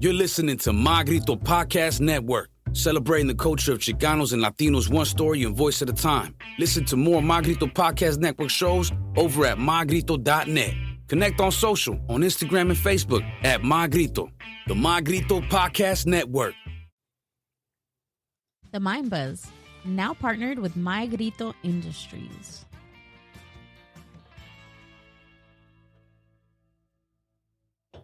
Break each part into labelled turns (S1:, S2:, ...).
S1: You're listening to My Grito Podcast Network, celebrating the culture of Chicanos and Latinos one story and voice at a time. Listen to more My Grito Podcast Network shows over at mygrito.net. Connect on social, on Instagram and Facebook at My Grito, the My Grito Podcast Network.
S2: The Mind Buzz, now partnered with My Grito Industries.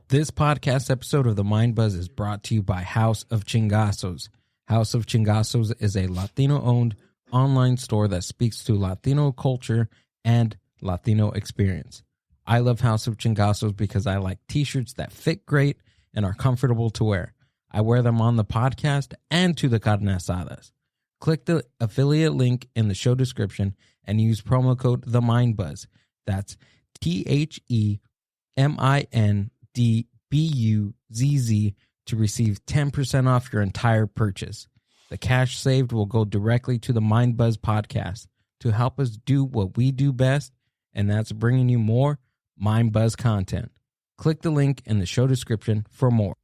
S3: This podcast episode of The Mind Buzz is brought to you by House of Chingazos. House of Chingazos is a Latino-owned online store that speaks to Latino culture and Latino experience. I love House of Chingazos because I like t-shirts that fit great and are comfortable to wear. I wear them on the podcast and to the carne asadas. Click the affiliate link in the show description and use promo code TheMindBuzz. That's TheMindBuzz to receive 10% off your entire purchase. The cash saved will go directly to the Mind Buzz podcast to help us do what we do best, and that's bringing you more Mind Buzz content. Click the link in the show description for more.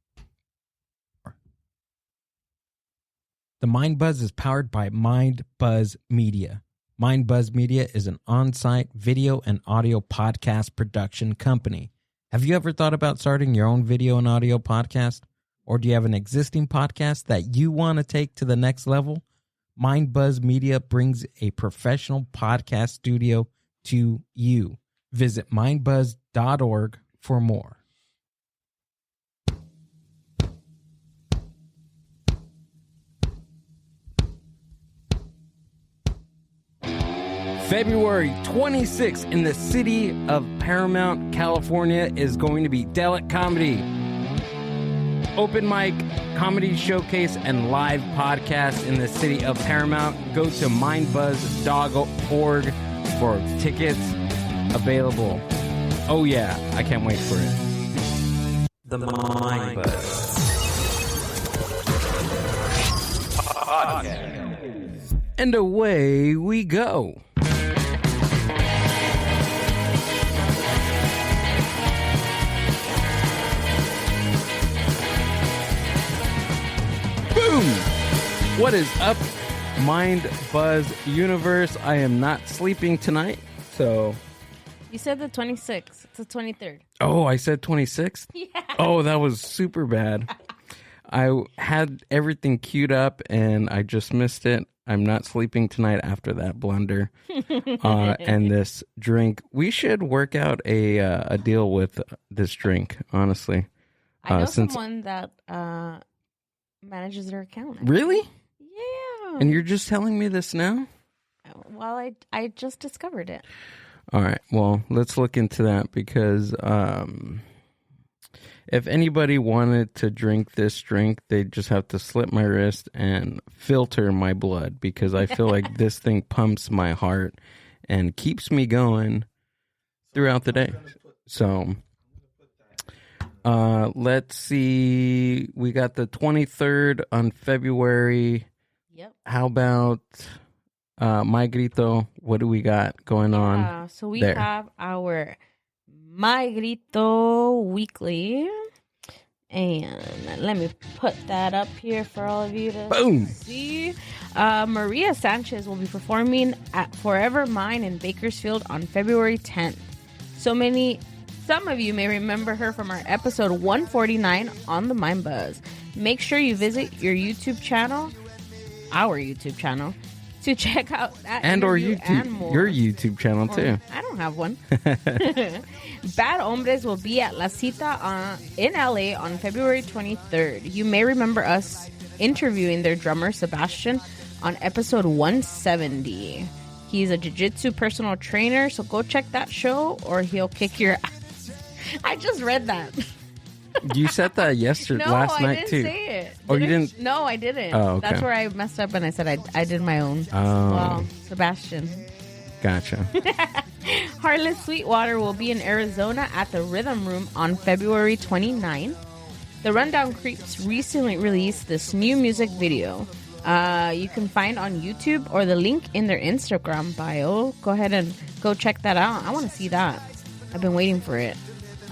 S3: The Mind Buzz is powered by Mind Buzz Media. Mind Buzz Media is an on-site video and audio podcast production company. Have you ever thought about starting your own video and audio podcast? Or do you have an existing podcast that you want to take to the next level? Mind Buzz Media brings a professional podcast studio to you. Visit mindbuzz.org for more. February 26th in the city of Paramount, California is going to be Delic Comedy. Open mic, comedy showcase, and live podcast in the city of Paramount. Go to mindbuzz.org for tickets available. Oh yeah, I can't wait for it. The Mind Buzz Podcast. And away we go. What is up, Mind Buzz Universe? I am not sleeping tonight, so...
S2: You said the 26th. It's the 23rd.
S3: Oh, I said 26th?
S2: Yeah.
S3: Oh, that was super bad. I had everything queued up, and I just missed it. I'm not sleeping tonight after that blunder and this drink. We should work out a deal with this drink, honestly.
S2: I know someone that manages their account.
S3: Really?
S2: Yeah.
S3: And you're just telling me this now?
S2: Well, I just discovered it.
S3: All right. Well, let's look into that because if anybody wanted to drink this drink, they'd just have to slit my wrist and filter my blood because I feel like this thing pumps my heart and keeps me going throughout the day. So... let's see. We got the 23rd on February.
S2: Yep.
S3: How about My Grito? What do we got going on?
S2: So we have our My Grito weekly. And let me put that up here for all of you to see. Maria Sanchez will be performing at Forever Mine in Bakersfield on February 10th. Some of you may remember her from our episode 149 on the Mind Buzz. Make sure you visit our YouTube channel, to check out that
S3: and or
S2: YouTube
S3: YouTube,
S2: and more.
S3: Your YouTube channel too.
S2: I don't have one. Bad Hombres will be at La Cita in LA on February 23rd. You may remember us interviewing their drummer Sebastian on episode 170. He's a jiu-jitsu personal trainer, so go check that show or he'll kick your ass. I just read that.
S3: You said that last night too.
S2: No, I didn't say it.
S3: Oh, you didn't?
S2: No, I didn't.
S3: Oh, okay.
S2: That's where I messed up and I said I did my own.
S3: Oh.
S2: Well, Sebastian.
S3: Gotcha.
S2: Harlot Sweetwater will be in Arizona at the Rhythm Room on February 29th. The Rundown Creeps recently released this new music video. You can find on YouTube or the link in their Instagram bio. Go ahead and go check that out. I want to see that. I've been waiting for it.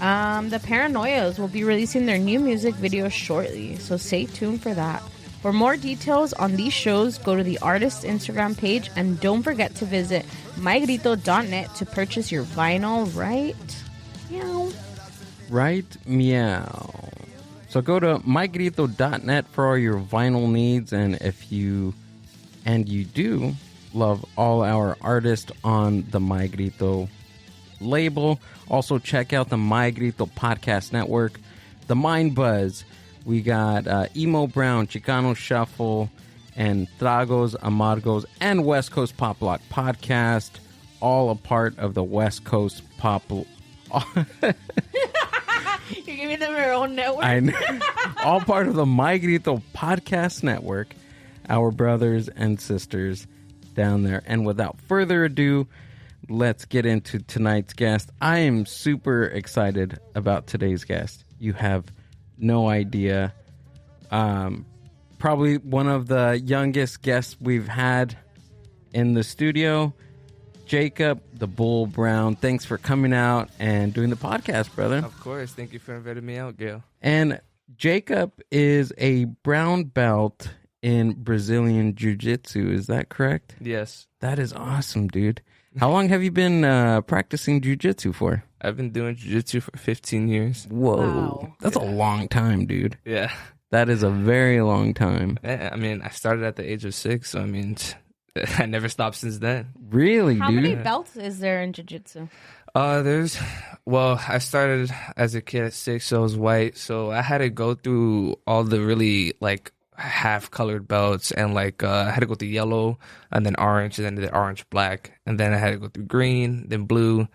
S2: The Paranoias will be releasing their new music video shortly, so stay tuned for that. For more details on these shows, go to the artist's Instagram page, and don't forget to visit mygrito.net to purchase your vinyl, right? Meow.
S3: Right, meow. So go to mygrito.net for all your vinyl needs, and if you do love all our artists on the My Grito label, also check out the My Grito Podcast Network, the Mind Buzz. We got Emo Brown, Chicano Shuffle, and Tragos Amargos, and West Coast Pop Lock Podcast, all a part of the West Coast Pop.
S2: You're giving them their own network.
S3: All part of the My Grito Podcast Network, our brothers and sisters down there. And without further ado, let's get into tonight's guest. I am super excited about today's guest. You have no idea. Probably one of the youngest guests we've had in the studio. Jacob the Bull Brown, thanks for coming out and doing the podcast, brother.
S4: Of course. Thank you for inviting me out, Gail.
S3: And Jacob is a brown belt in Brazilian Jiu-Jitsu. Is that correct?
S4: Yes.
S3: That is awesome, dude. How long have you been practicing Jiu-Jitsu for?
S4: I've been doing Jiu-Jitsu for 15 years.
S3: Whoa.
S2: Wow.
S3: That's a long time, dude.
S4: Yeah.
S3: That is a very long time.
S4: I mean, I started at the age of 6, so I mean, I never stopped since then.
S3: Really,
S2: How
S3: dude?
S2: many belts is there in jiu-jitsu?
S4: I started as a kid at 6, so I was white, so I had to go through all the really, like, half-colored belts, and, like, I had to go through yellow, and then orange, and then the orange-black, and then I had to go through green, then blue,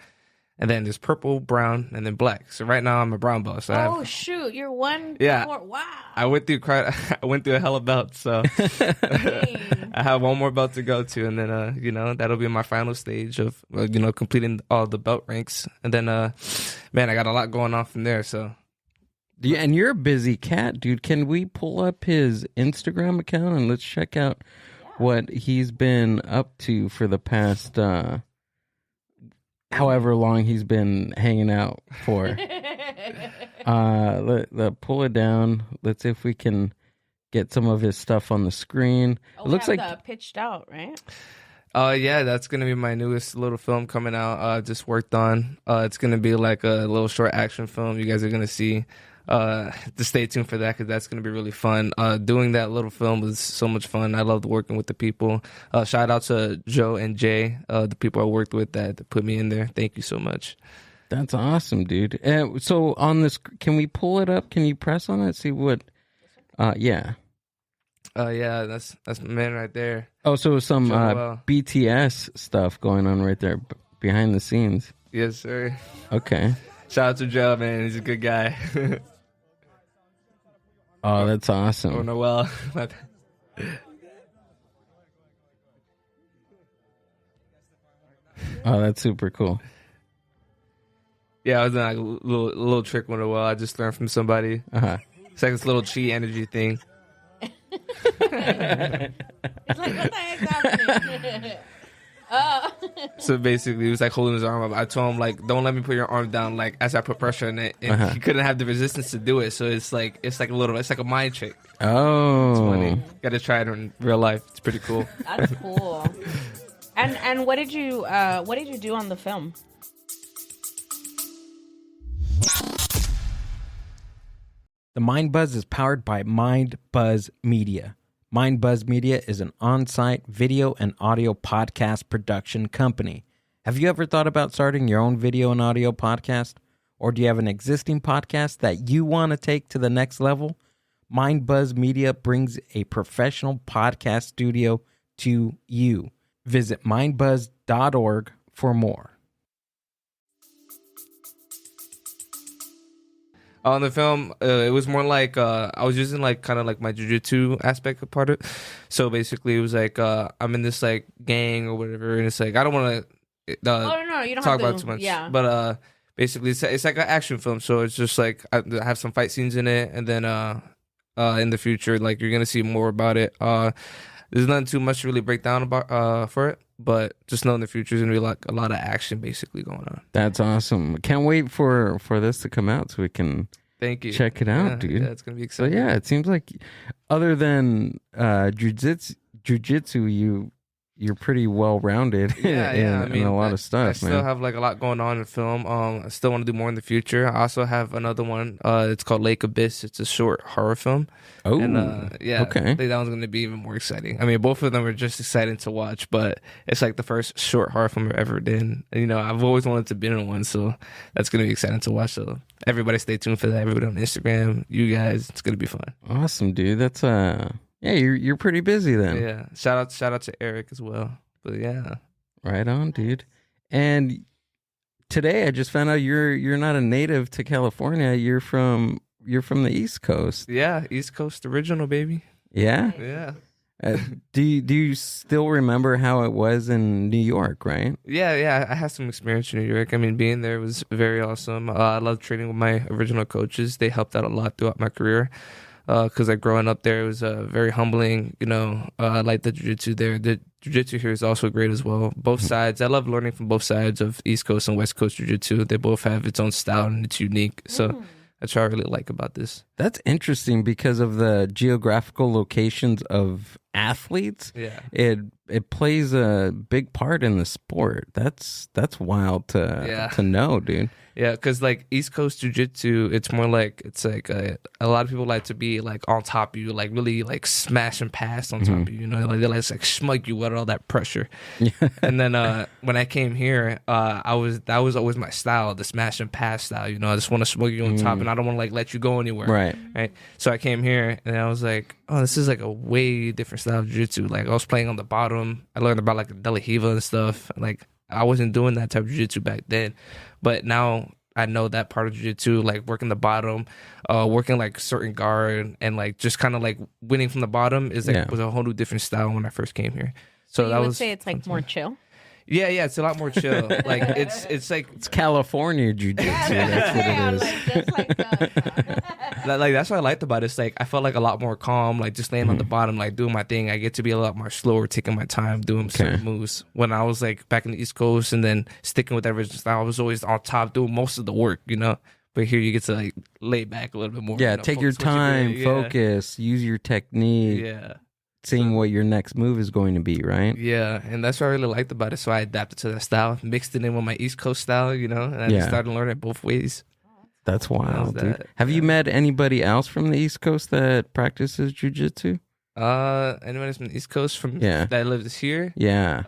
S4: and then there's purple, brown, and then black. So right now I'm a brown belt. So
S2: shoot, you're one.
S4: Yeah.
S2: Wow.
S4: I went through a hell of belts, so I have one more belt to go to, and then that'll be my final stage of completing all the belt ranks, and then man, I got a lot going on from there. So
S3: Yeah, and you're a busy cat, dude. Can we pull up his Instagram account and let's check out what he's been up to for the past however long he's been hanging out for? Pull it down. Let's see if we can get some of his stuff on the screen.
S2: It looks like the pitched out, right?
S4: Yeah, that's gonna be my newest little film coming out. Just worked on. It's gonna be like a little short action film. You guys are gonna see. Just stay tuned for that, because that's going to be really fun. Doing that little film was so much fun. I loved working with the people. Shout out to Joe and Jay, the people I worked with that put me in there. Thank you so much.
S3: That's awesome, dude. So on this, can we pull it up? Can you press on it? See what? Yeah.
S4: Yeah, that's my man right there.
S3: Oh, so some
S4: Joe,
S3: BTS stuff going on right there behind the scenes.
S4: Yes, sir.
S3: Okay.
S4: Shout out to Joe, man. He's a good guy.
S3: Oh, that's awesome.
S4: Oh, Noel.
S3: Oh, that's super cool.
S4: Yeah, I was doing like a little trick with Noel. I just learned from somebody.
S3: Uh-huh.
S4: It's like this little chi energy thing.
S2: It's like, what the heck's happening?
S4: So basically, he was like holding his arm up. I told him, like, don't let me put your arm down, like, as I put pressure on it. And he couldn't have the resistance to do it. So it's like a mind trick.
S3: Oh,
S4: It's funny. Got to try it in real life. It's pretty cool.
S2: That's cool. And what did you do on the film?
S3: The Mind Buzz is powered by Mind Buzz Media. Mind Buzz Media is an on-site video and audio podcast production company. Have you ever thought about starting your own video and audio podcast? Or do you have an existing podcast that you want to take to the next level? Mind Buzz Media brings a professional podcast studio to you. Visit mindbuzz.org for more.
S4: On the film, it was more like I was using like kind of like my jiu-jitsu aspect of part of it. So basically, it was like I'm in this like gang or whatever, and it's like I don't want to
S2: no, you don't
S4: talk
S2: have to,
S4: about too much.
S2: Yeah,
S4: but basically, it's like an action film. So it's just like I have some fight scenes in it, and then in the future, like you're gonna see more about it. There's nothing too much to really break down about for it. but just know in the future is gonna be like a lot of action basically going on.
S3: That's awesome. Can't wait for this to come out so we can
S4: Thank you.
S3: check it out, dude.
S4: Yeah, it's gonna be
S3: So
S4: exciting.
S3: yeah, it seems like other than jiu-jitsu, you're pretty well rounded in a lot of stuff.
S4: I still have like a lot going on in film. I still want to do more in the future. I also have another one. It's called Lake Abyss. It's a short horror film.
S3: Oh,
S4: And yeah,
S3: okay.
S4: I think that one's going to be even more exciting. I mean, both of them are just exciting to watch, but it's like the first short horror film I've ever did. And, you know, I've always wanted to be in one, so that's going to be exciting to watch. So everybody stay tuned for that. Everybody on Instagram, you guys, it's going to be fun.
S3: Awesome, dude. That's yeah, you're pretty busy then.
S4: Yeah, shout out to Eric as well. But yeah,
S3: right on, dude. And today I just found out you're not a native to California. You're from the East Coast.
S4: yeah, East Coast original, baby.
S3: Yeah.
S4: Yeah.
S3: Do you still remember how it was in New York, right?
S4: Yeah, I had some experience in New York. I mean, being there was very awesome. I loved training with my original coaches. They helped out a lot throughout my career. Because like growing up there, it was very humbling. You know, I like the jiu-jitsu there. The jiu-jitsu here is also great as well. Both sides. I love learning from both sides of East Coast and West Coast jiu-jitsu. They both have its own style and it's unique. So that's what I really like about this.
S3: That's interesting because of the geographical locations of athletes.
S4: Yeah.
S3: It plays a big part in the sport. That's wild to know, dude.
S4: Yeah, because like East Coast Jiu-Jitsu, it's more like a lot of people like to be like on top of you, like really like smash and pass on top of you. You know, like they like smug you with all that pressure. And then when I came here, that was always my style, the smash and pass style. You know, I just want to smug you on top, and I don't want to like let you go anywhere. Right. So I came here and I was like, oh, this is like a way different style of jiu-jitsu. Like I was playing on the bottom. I learned about like the De La Hiva and stuff. Like I wasn't doing that type of jiu-jitsu back then, but now I know that part of jiu-jitsu, like working the bottom, working like certain guard, and like just kind of like winning from the bottom was a whole new different style when I first came here. So
S2: you would say it's like more chill.
S4: Yeah, it's a lot more chill. Like it's like
S3: it's California jiu-jitsu. That's what it is.
S4: Like that's what I liked about it. It's like I felt like a lot more calm, like just laying on the bottom, like doing my thing. I get to be a lot more slower, taking my time, doing certain moves. When I was like back in the East Coast and then sticking with that original style, I was always on top doing most of the work, you know. But here you get to like lay back a little bit more.
S3: Yeah,
S4: you know,
S3: take your time, focus, use your technique.
S4: Yeah.
S3: Seeing what your next move is going to be, right?
S4: Yeah, and that's what I really liked about it. So I adapted to that style, mixed it in with my East Coast style, you know, and I just started learning it both ways.
S3: That's wild, dude. Have you met anybody else from the East Coast that practices jiu-jitsu?
S4: Anyone from the East Coast that lives here?
S3: Yeah.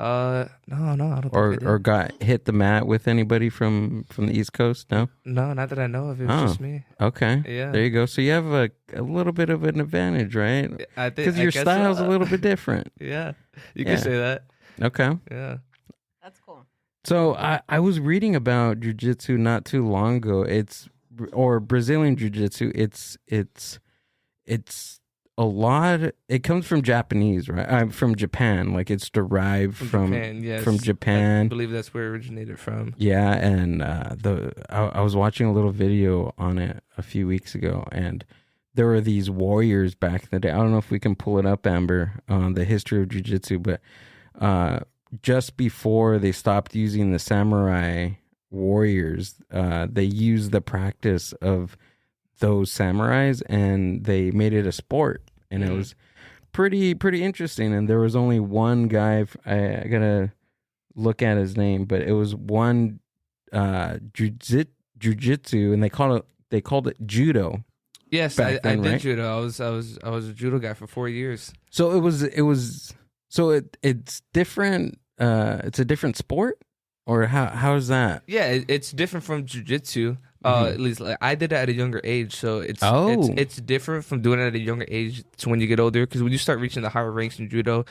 S4: No, I don't think
S3: or got hit the mat with anybody from the East Coast? No?
S4: No, not that I know of. It was just me.
S3: Okay.
S4: Yeah.
S3: There you go. So you have a little bit of an advantage, right? Because your style's a little bit different.
S4: Yeah. You can say that.
S3: Okay.
S4: Yeah.
S2: That's cool.
S3: So I was reading about jiu-jitsu not too long ago. Or Brazilian jiu-jitsu. It's a lot. It comes from Japanese, right? From Japan. Like it's derived from
S4: Japan. Yes.
S3: From Japan.
S4: I believe that's where it originated from.
S3: Yeah, and I was watching a little video on it a few weeks ago, and there were these warriors back in the day. I don't know if we can pull it up, Amber, on the history of jiu-jitsu, but just before they stopped using the samurai warriors, they used the practice of those samurais and they made it a sport, and it was pretty interesting. And there was only one guy, I gotta look at his name, but it was one jiu-jitsu, and they called it judo.
S4: Yes, I did judo. I was a judo guy for 4 years.
S3: So it's different. It's a different sport, or how's that?
S4: Yeah, it's different from jiu-jitsu. At least like, I did it at a younger age, so it's different from doing it at a younger age to when you get older. Because when you start reaching the higher ranks in judo,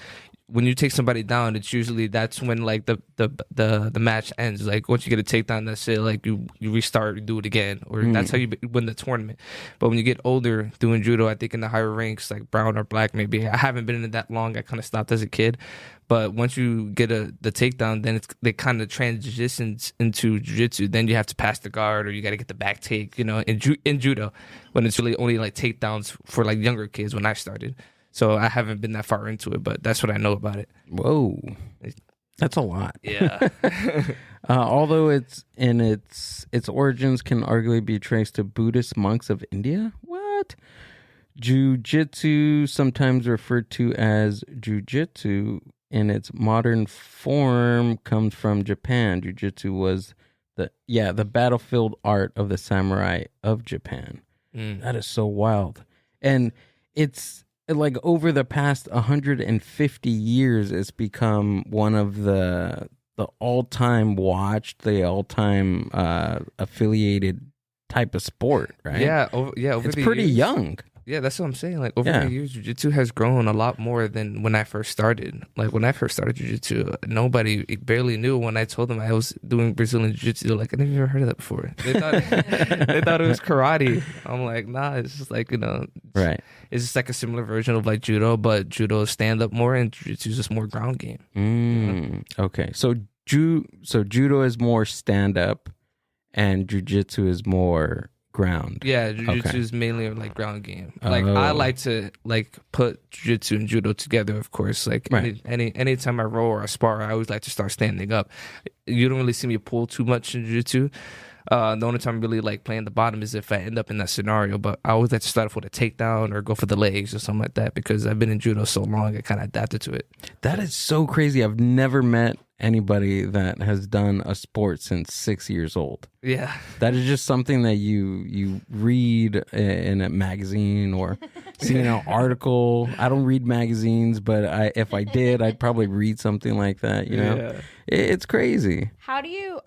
S4: when you take somebody down, that's when like the match ends. Like once you get a takedown, that's it. Like you restart, you do it again, or that's how you win the tournament. But when you get older doing judo, I think in the higher ranks, like brown or black, maybe I haven't been in it that long. I kind of stopped as a kid. But once you get the takedown, then it kind of transitions into jiu-jitsu. Then you have to pass the guard, or you got to get the back take, you know, in judo, when it's really only like takedowns for like younger kids when I started. So I haven't been that far into it, but that's what I know about it.
S3: Whoa.
S5: That's a lot.
S4: Yeah.
S5: Although its origins can arguably be traced to Buddhist monks of India. What? Jiu-Jitsu, sometimes referred to as Jiu-Jitsu in its modern form, comes from Japan. Jiu-Jitsu was the battlefield art of the samurai of Japan. That is so wild. And it's like over the past 150 years, it's become one of the all-time watched, the all-time affiliated type of sport, right?
S4: Yeah, over
S5: it's
S4: the
S5: pretty
S4: years,
S5: young.
S4: Yeah, that's what I'm saying. Like over the years, jiu-jitsu has grown a lot more than when I first started. Like when I first started jiu-jitsu, nobody barely knew. When I told them I was doing Brazilian jiu-jitsu, they're like, I never even heard of that before. They thought they thought it was karate. I'm like, nah, it's just like,
S5: Right.
S4: It's just like a similar version of like judo, but judo is stand up more and jiu-jitsu is just more ground game.
S5: Okay, so judo is more stand up, and jiu-jitsu is more ground.
S4: Yeah, jiu-jitsu is mainly like ground game. Like I like to like put jiu-jitsu and judo together, of course. Like anytime I roll or I spar, I always like to start standing up. You don't really see me pull too much in jiu-jitsu. The only time I really like playing the bottom is if I end up in that scenario. But I always like to start off with a takedown or go for the legs or something like that because I've been in judo so long, I kind of adapted to it.
S5: That is so crazy. I've never met anybody that has done a sport since 6 years old.
S4: Yeah.
S5: That is just something that you read in a magazine or see in an article. I don't read magazines, but if I did, I'd probably read something like that,
S4: Yeah.
S5: It's crazy.
S2: How do you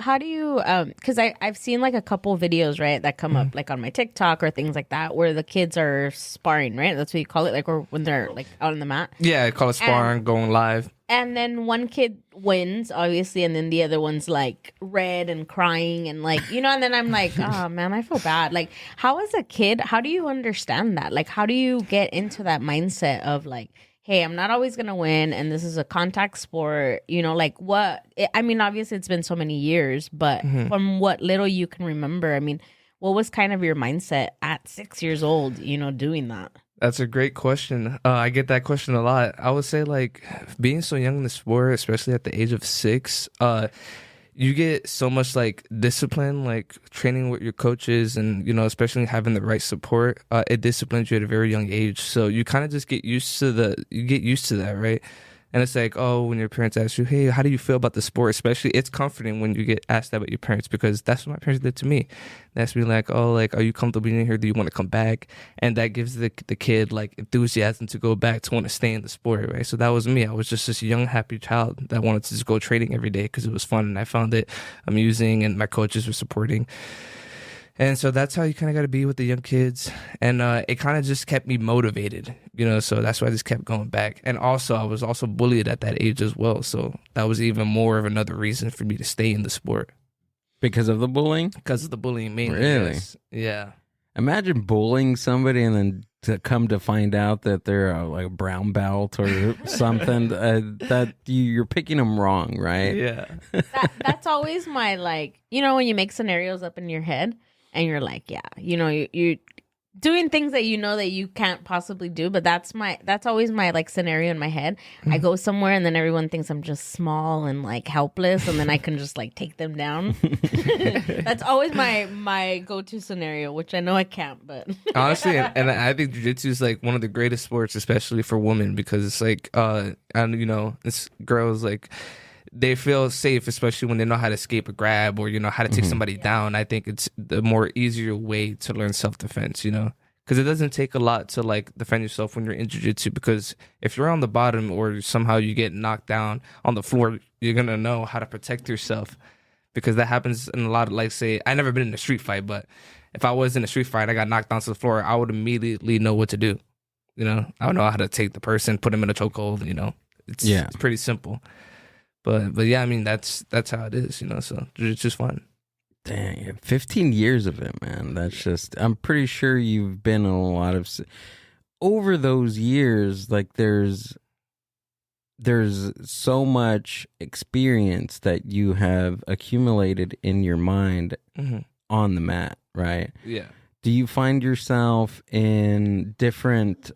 S2: because I've seen like a couple videos, right, that come up like on my TikTok or things like that where the kids are sparring, right? That's what you call it, like, or when they're like out on the mat.
S4: Yeah, I call it sparring, going live.
S2: And then one kid wins, obviously, and then the other one's like red and crying and like, and then I'm like, oh man, I feel bad. Like, how as a kid, how do you understand that? Like, how do you get into that mindset of like, hey, I'm not always going to win and this is a contact sport, like what? I mean, obviously it's been so many years, but from what little you can remember, I mean, what was kind of your mindset at 6 years old, doing that?
S4: That's a great question. I get that question a lot. I would say like being so young in the sport, especially at the age of 6, you get so much like discipline, like training with your coaches and, especially having the right support. It disciplines you at a very young age. So you kind of just get used to that, right? And it's like, oh, when your parents ask you, hey, how do you feel about the sport? Especially, it's comforting when you get asked that about your parents because that's what my parents did to me. They asked me like, oh, like, are you comfortable being here? Do you want to come back? And that gives the kid like enthusiasm to go back, to want to stay in the sport, right? So that was me. I was just this young, happy child that wanted to just go training every day because it was fun and I found it amusing and my coaches were supporting. And so that's how you kind of got to be with the young kids. And it kind of just kept me motivated, so that's why I just kept going back. And also, I was also bullied at that age as well. So that was even more of another reason for me to stay in the sport.
S5: Because of the bullying?
S4: Because of the bullying, mainly.
S5: Really?
S4: Yes. Yeah.
S5: Imagine bullying somebody and then to come to find out that they're like a brown belt or something, that you're picking them wrong, right?
S4: Yeah.
S2: That's always my, like, when you make scenarios up in your head, and you're like, yeah, you're doing things that that you can't possibly do. But that's always my like scenario in my head. I go somewhere and then everyone thinks I'm just small and like helpless, and then I can just like take them down. That's always my go-to scenario, which I know I can't, but
S4: honestly, and I think jiu-jitsu is like one of the greatest sports, especially for women, because it's like, it's girls like. They feel safe, especially when they know how to escape a grab or, how to take somebody down. I think it's the more easier way to learn self-defense, because it doesn't take a lot to like defend yourself when you're in jiu-jitsu, because if you're on the bottom or somehow you get knocked down on the floor, you're going to know how to protect yourself, because that happens in a lot of, like, say, I never been in a street fight, but if I was in a street fight, I got knocked down to the floor, I would immediately know what to do. I would know how to take the person, put them in a chokehold, it's pretty simple. But yeah, I mean, that's how it is, so it's just fun.
S5: Dang, 15 years of it, man. That's just, I'm pretty sure you've been in a lot of, over those years, like there's so much experience that you have accumulated in your mind on the mat, right?
S4: Yeah.
S5: Do you find yourself in different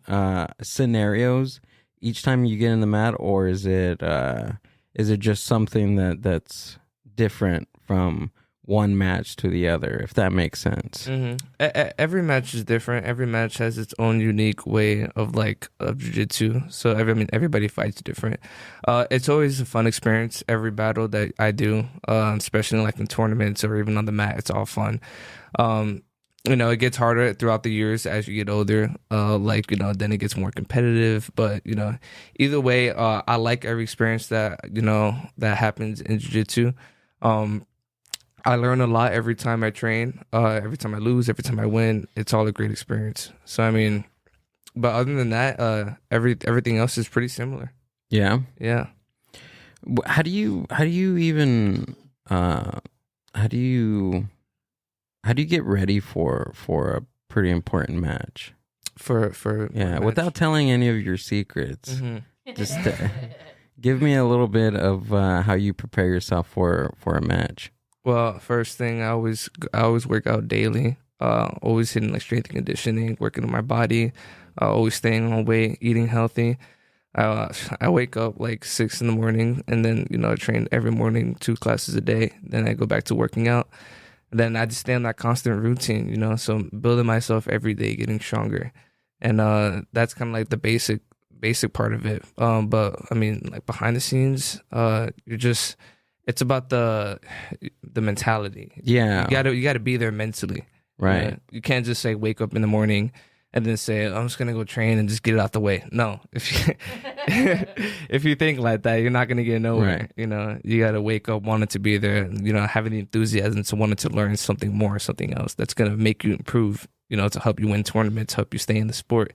S5: scenarios each time you get in the mat, or is it is it just something that's different from one match to the other, if that makes sense?
S4: Every match is different. Every match has its own unique way of jiu-jitsu. So everybody fights different. It's always a fun experience. Every battle that I do, especially like in tournaments or even on the mat, it's all fun. It gets harder throughout the years as you get older. Then it gets more competitive. But either way, I like every experience that that happens in jiu-jitsu. I learn a lot every time I train. Every time I lose, every time I win, it's all a great experience. So but other than that, everything else is pretty similar.
S5: Yeah.
S4: Yeah.
S5: How do you get ready for a pretty important match? Without telling any of your secrets, just give me a little bit of how you prepare yourself for a match.
S4: Well, first thing, I always work out daily. Always hitting like strength and conditioning, working on my body. Always staying on weight, eating healthy. I wake up like 6 a.m. and then I train every morning 2 classes a day. Then I go back to working out. Then I just stay on that constant routine. So I'm building myself every day, getting stronger, and that's kind of like the basic part of it. But like behind the scenes, it's about the mentality.
S5: Yeah.
S4: You gotta be there mentally.
S5: Right.
S4: You can't just say wake up in the morning and then say, I'm just gonna go train and just get it out the way. No. If you think like that, you're not gonna get nowhere.
S5: Right.
S4: You gotta wake up wanting to be there, having the enthusiasm to wanting to learn something more, something else that's gonna make you improve, to help you win tournaments, help you stay in the sport.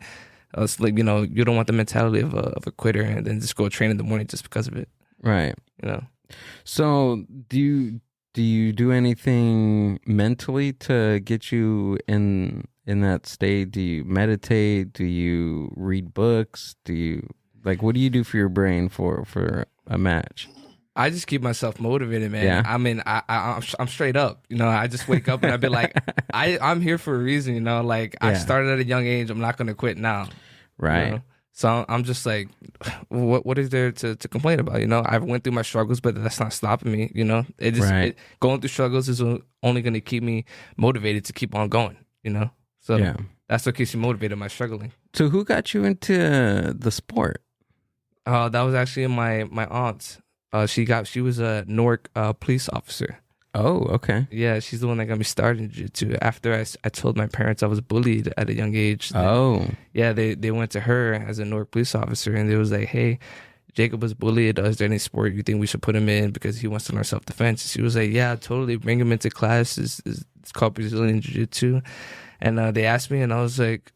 S4: It's like, you don't want the mentality of a quitter and then just go train in the morning just because of it.
S5: Right. So do you do anything mentally to get you in that state? Do you meditate? Do you read books? What do you do for your brain for a match?
S4: I just keep myself motivated, man. Yeah. I'm straight up. I just wake up and I be like, I'm here for a reason. I started at a young age. I'm not gonna quit now.
S5: Right.
S4: So I'm just like, what is there to complain about? I've went through my struggles, but that's not stopping me. Going through struggles is only going to keep me motivated to keep on going. So that's what keeps me motivated. My struggling.
S5: So who got you into the sport?
S4: That was actually my aunt. She was a Newark police officer.
S5: Oh, okay.
S4: Yeah, she's the one that got me started in jiu-jitsu. After I told my parents I was bullied at a young age. They went to her as a Newark police officer, and they was like, hey, Jacob was bullied. Is there any sport you think we should put him in because he wants to learn self-defense? She was like, yeah, totally. Bring him into class. It's called Brazilian Jiu-Jitsu. And they asked me, and I was like,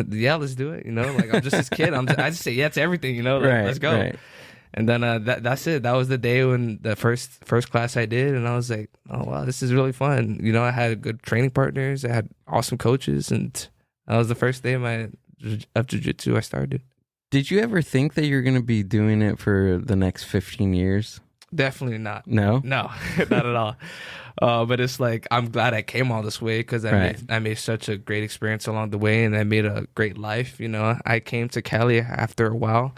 S4: yeah, let's do it. I'm just this kid. I just say yeah to everything, let's go. Right. And then that's it. That was the day when the first class I did, and I was like, oh wow, this is really fun. I had good training partners, I had awesome coaches, and that was the first day of jiu-jitsu I started.
S5: Did you ever think that you're going to be doing it for the next 15 years?
S4: Definitely not.
S5: No,
S4: not at all. But it's like, I'm glad I came all this way because I made such a great experience along the way, and I made a great life. I came to Cali after a while.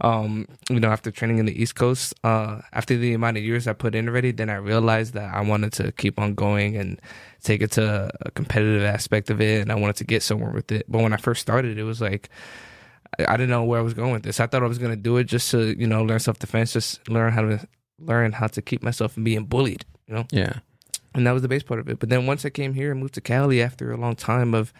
S4: After training in the East Coast, after the amount of years I put in already, then I realized that I wanted to keep on going and take it to a competitive aspect of it, and I wanted to get somewhere with it. But when I first started, it was like, I didn't know where I was going with this. I thought I was going to do it just to, learn self-defense, just learn how to keep myself from being bullied,
S5: Yeah.
S4: And that was the base part of it. But then once I came here and moved to Cali after a long time of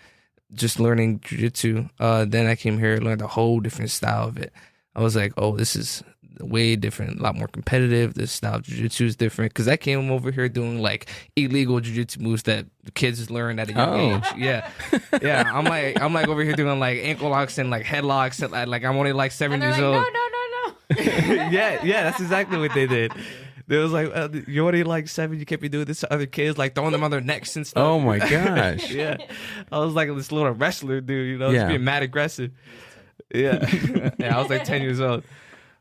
S4: just learning jiu-jitsu, then I came here and learned a whole different style of it. I was like, oh, this is way different, a lot more competitive. This style of jiu-jitsu is different. Because I came over here doing like illegal jiu-jitsu moves that the kids learn at a young age. Yeah. Yeah. I'm like over here doing like ankle locks and like headlocks. And like I'm only like 7 years old.
S2: No.
S4: yeah, that's exactly what they did. They was like, you're already like 7, you can't be doing this to other kids, like throwing them on their necks and stuff.
S5: Oh my gosh.
S4: Yeah. I was like this little wrestler dude, just being mad aggressive. Yeah. I was like 10 years old.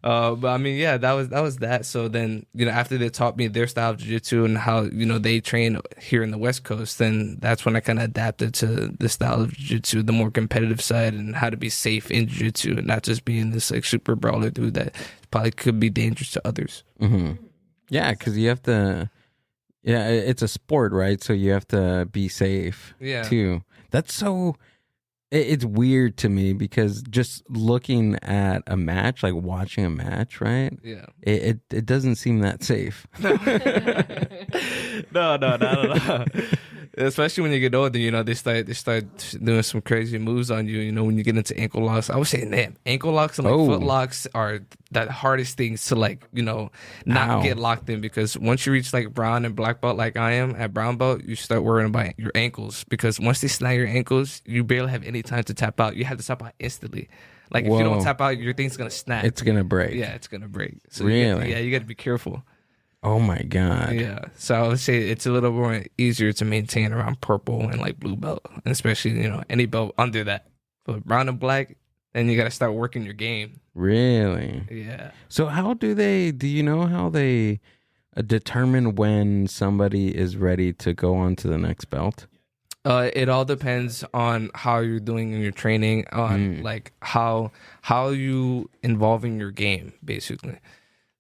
S4: But that was that. So then, after they taught me their style of jiu-jitsu and how, they train here in the West Coast, then that's when I kind of adapted to the style of jiu-jitsu, the more competitive side, and how to be safe in jiu-jitsu and not just being this like super brawler dude that probably could be dangerous to others.
S5: Mm-hmm. Yeah, because you have to. Yeah, it's a sport, right? So you have to be safe.
S4: Yeah.
S5: Too. That's so. It's weird to me because just looking at a match, like watching a match, right?
S4: Yeah.
S5: It doesn't seem that safe.
S4: No. Especially when you get older, you know, they start doing some crazy moves on you. You know, when you get into ankle locks, I was saying, damn, ankle locks and like foot locks are the hardest things to like, you know, not get locked in, because once you reach like brown and black belt, like I am at brown belt, you start worrying about your ankles, because once they snag your ankles, you barely have any time to tap out. You have to tap out instantly. Like if you don't tap out, your thing's gonna snap.
S5: It's gonna break.
S4: Yeah, it's gonna break. So
S5: really?
S4: you got to be careful.
S5: Oh my god.
S4: Yeah. So I would say it's a little more easier to maintain around purple and like blue belt, and especially, you know, any belt under that. But brown and black, then you got to start working your game.
S5: Really?
S4: Yeah.
S5: So how do you know how they determine when somebody is ready to go on to the next belt?
S4: It all depends on how you're doing in your training, on like how you involving your game, basically.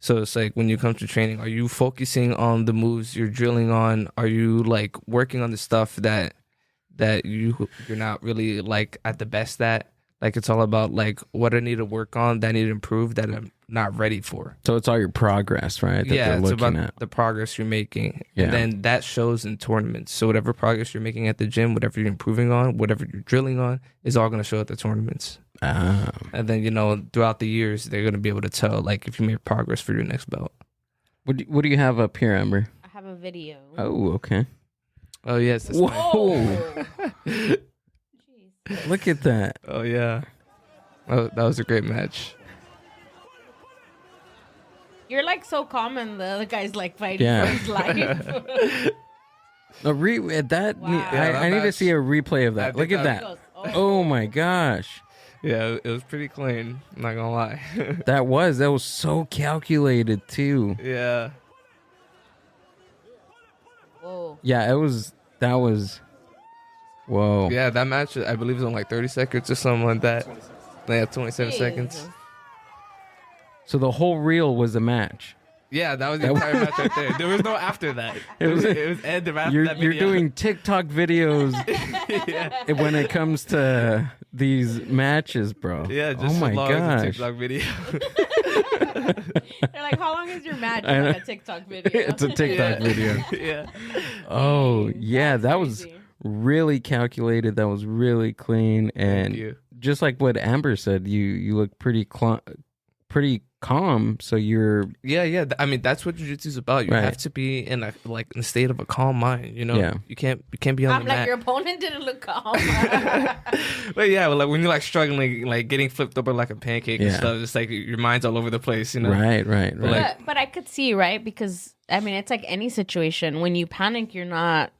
S4: So it's like when you come to training, are you focusing on the moves you're drilling on? Are you like working on the stuff that you're not really like at the best at? Like it's all about like what I need to work on, that I need to improve, that I'm not ready for.
S5: So it's all your progress, right? That
S4: Yeah,
S5: they're
S4: it's
S5: looking
S4: about
S5: at.
S4: the progress you're making.
S5: Yeah.
S4: And then that shows in tournaments. So whatever progress you're making at the gym, whatever you're improving on, whatever you're drilling on, is all going to show at the tournaments.
S5: Ah.
S4: And then, you know, throughout the years, they're going to be able to tell, like, if you made progress for your next belt.
S5: What do you have up here, Amber?
S2: I have a video.
S5: Oh, okay.
S4: Oh, yes. That's
S5: Whoa.
S2: Jeez.
S5: Look at that.
S4: Oh, yeah. Oh, that was a great match.
S2: You're like so calm, and the other guy's like fighting
S5: Yeah.
S2: for his life.
S5: No, that
S2: Wow.
S5: I need to see a replay of that.
S4: I
S5: Look
S4: think
S5: at
S4: that-
S2: He
S5: that.
S2: goes,
S5: Oh my gosh.
S4: Yeah, it was pretty clean. I'm not going to lie.
S5: That was so calculated too.
S4: Yeah.
S2: Whoa.
S5: Yeah, that was whoa.
S4: Yeah, that match, I believe, was on like 30 seconds or something like that. Yeah, 27 seconds.
S2: Jesus.
S5: So the whole reel was a match.
S4: Yeah, that was the entire match right there. There was no after that. It was end of after that
S5: You're
S4: video.
S5: doing TikTok videos
S4: Yeah.
S5: when it comes to these matches, bro.
S4: Yeah, just
S5: oh my
S4: as long as a
S5: gosh.
S4: TikTok video.
S2: They're like, how long is your match?
S5: I know.
S2: Like a TikTok video.
S5: It's a TikTok video.
S4: Yeah.
S5: Oh yeah,
S2: That's
S5: that was
S2: crazy.
S5: really calculated. That was really clean, and
S4: Thank you.
S5: just like what Amber said, you look pretty calm. So you're
S4: Yeah. I mean, that's what jiu-jitsu is about. You
S5: Right.
S4: have to be in a state of a calm mind. You know.
S5: Yeah.
S4: You can't be on
S2: I'm
S4: the
S2: like,
S4: mat.
S2: your opponent didn't look calm.
S4: But yeah, like when you're like struggling, like getting flipped over like a pancake and
S5: Yeah.
S4: stuff, it's like your mind's all over the place. You know.
S5: right.
S4: Like-
S2: But I could see, right? Because I mean, it's like any situation. When you panic, you're not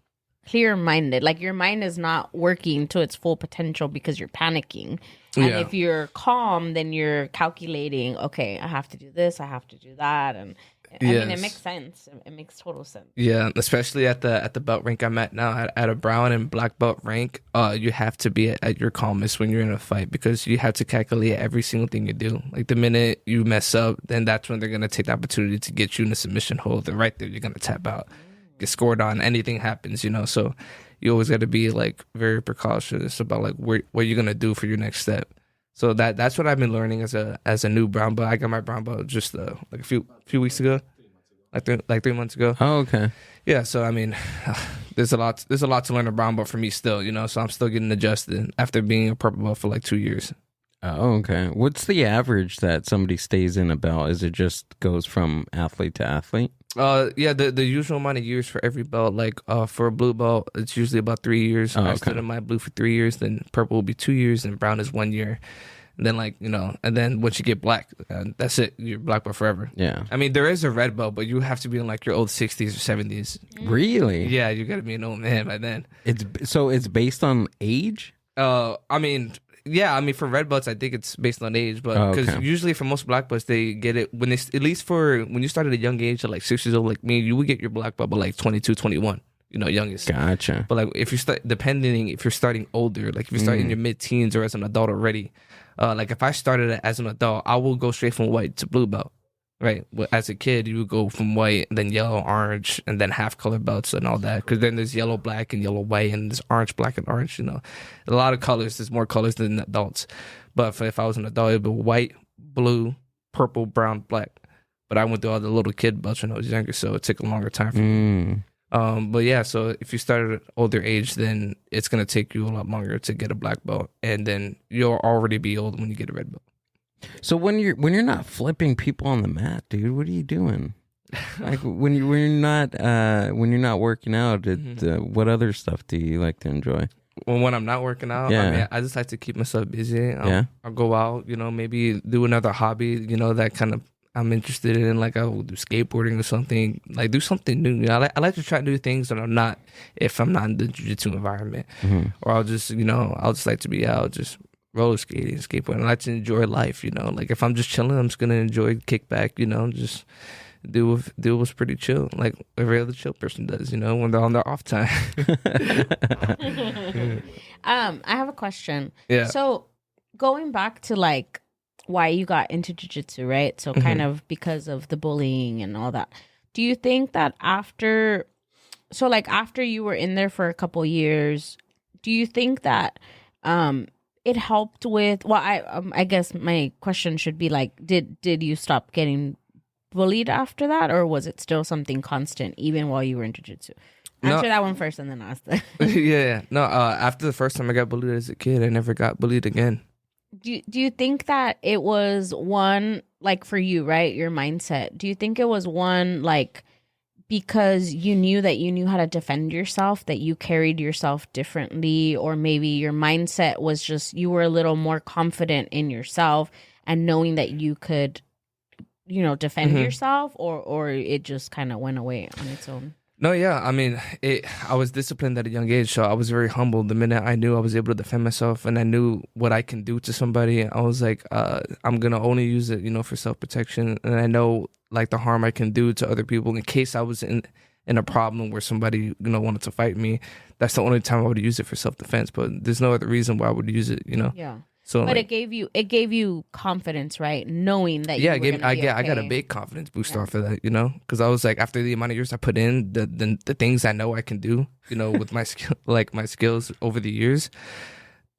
S2: clear-minded. Like your mind is not working to its full potential because you're panicking. And
S4: Yeah.
S2: if you're calm, then you're calculating. Okay, I have to do this. I have to do that. And I mean, it
S4: Yes.
S2: makes sense. It makes total sense.
S4: Yeah, especially at the belt rank I'm at now, at a brown and black belt rank, you have to be at your calmest when you're in a fight, because you have to calculate every single thing you do. Like the minute you mess up, then that's when they're gonna take the opportunity to get you in a submission hold. And right there, you're gonna tap out, get scored on. Anything happens, you know. So you always got to be like very precautious about like what you're gonna do for your next step. So that's what I've been learning as a new brown belt. I got my brown belt just like a few weeks ago, like 3 months ago.
S5: Oh, okay.
S4: Yeah, so I mean, there's a lot to learn a brown belt for me still, you know. So I'm still getting adjusted after being a purple belt for like 2 years.
S5: Oh, okay. What's the average that somebody stays in a belt? Is it just goes from athlete to athlete?
S4: Yeah, the usual amount of years for every belt. Like for a blue belt, it's usually about 3 years.
S5: Oh,
S4: I
S5: okay.
S4: stood in my blue for 3 years. Then purple will be 2 years, and brown is 1 year. And then like, you know, and then once you get black, that's it. You're black belt forever.
S5: Yeah.
S4: I mean, there is a red belt, but you have to be in like your old 60s or 70s.
S5: Really?
S4: Yeah, you got to be an old man by then.
S5: It's based on age?
S4: I mean, yeah, I mean for red belts, I think it's based on age, but because
S5: okay.
S4: usually for most black belts, they get it when at least for when you start at a young age, at like 6 years old, like me, you would get your black belt by like 22, 21, you know, youngest.
S5: Gotcha.
S4: But like if you start, depending if you're starting older, like if you're starting in your mid-teens or as an adult already, like if I started as an adult, I will go straight from white to blue belt. right? Well, as a kid, you would go from white, then yellow, orange, and then half color belts and all that. Because then there's yellow, black, and yellow, white, and there's orange, black, and orange. You know, a lot of colors. There's more colors than adults. But if I was an adult, it'd be white, blue, purple, brown, black. But I went through all the little kid belts when I was younger, so it took a longer time for me. But yeah, so if you start at an older age, then it's gonna take you a lot longer to get a black belt, and then you'll already be old when you get a red belt.
S5: So when you're not flipping people on the mat, dude, what are you doing? Like when you're not working out, what other stuff do you like to enjoy?
S4: Well, when I'm not working out, I mean, I just like to keep myself busy. I'll go out, maybe do another hobby, that kind of I'm interested in. Like I'll do skateboarding or something, like do something new. I like to try new things that I'm not, if I'm not in the jiu-jitsu environment, or I'll just like to be out, just roller skating, skateboarding. I like to enjoy life, like if I'm just chilling, I'm just going to enjoy kickback, just do what's pretty chill, like every other chill person does, when they're on their off time.
S2: I have a question.
S4: Yeah.
S2: So going back to like why you got into jiu-jitsu, right? So kind of because of the bullying and all that. Do you think that after you were in there for a couple years, do you think that it helped with, well, I guess my question should be like, did you stop getting bullied after that, or was it still something constant even while you were in jiu-jitsu? Answer that one first and then ask that.
S4: Yeah. No, after the first time I got bullied as a kid, I never got bullied again.
S2: Do you think that it was one, like for you, right, your mindset, do you think it was one, like, because you knew how to defend yourself, that you carried yourself differently, or maybe your mindset was just you were a little more confident in yourself and knowing that you could, defend yourself, or it just kind of went away on its own?
S4: No, yeah. I mean, I was disciplined at a young age, so I was very humble. The minute I knew I was able to defend myself and I knew what I can do to somebody, I was like, I'm going to only use it, for self-protection. And I know, like, the harm I can do to other people in case I was in a problem where somebody, wanted to fight me. That's the only time I would use it for self-defense. But there's no other reason why I would use it,
S2: Yeah.
S4: So,
S2: but
S4: like,
S2: it gave you confidence, right? Knowing that
S4: I got a big confidence boost off of that, because I was like, after the amount of years I put in, the things I know I can do, with my skill, like my skills over the years,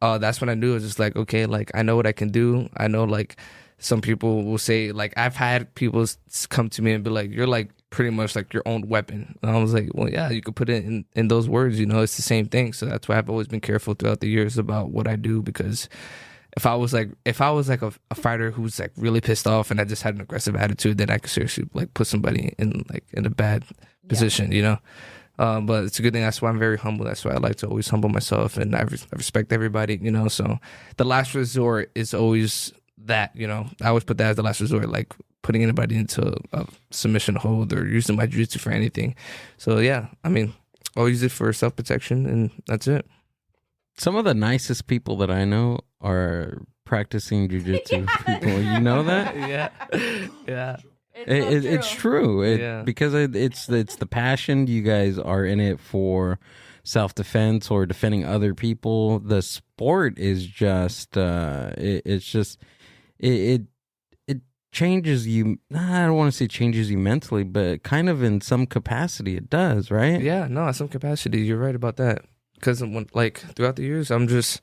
S4: that's when I knew it was just like, okay, like I know what I can do. I know, like, some people will say, like, I've had people come to me and be like, you're like pretty much like your own weapon. And I was like, well, yeah, you could put it in those words, it's the same thing. So that's why I've always been careful throughout the years about what I do, because if I was like a fighter who's like really pissed off and I just had an aggressive attitude, then I could seriously like put somebody in a bad position, But it's a good thing. That's why I'm very humble. That's why I like to always humble myself, and I respect everybody, So the last resort is always that, I always put that as the last resort, like putting anybody into a submission hold or using my jiu-jitsu for anything. So yeah, I mean, I'll use it for self-protection, and that's it.
S5: Some of the nicest people that I know are practicing jiu-jitsu people. You know that?
S4: Yeah.
S5: It's true. Because it's the passion. You guys are in it for self-defense or defending other people. The sport is just it changes you. I don't want to say changes you mentally, but kind of in some capacity it does, right?
S4: Yeah, no, in some capacity you're right about that. Because like throughout the years, I've just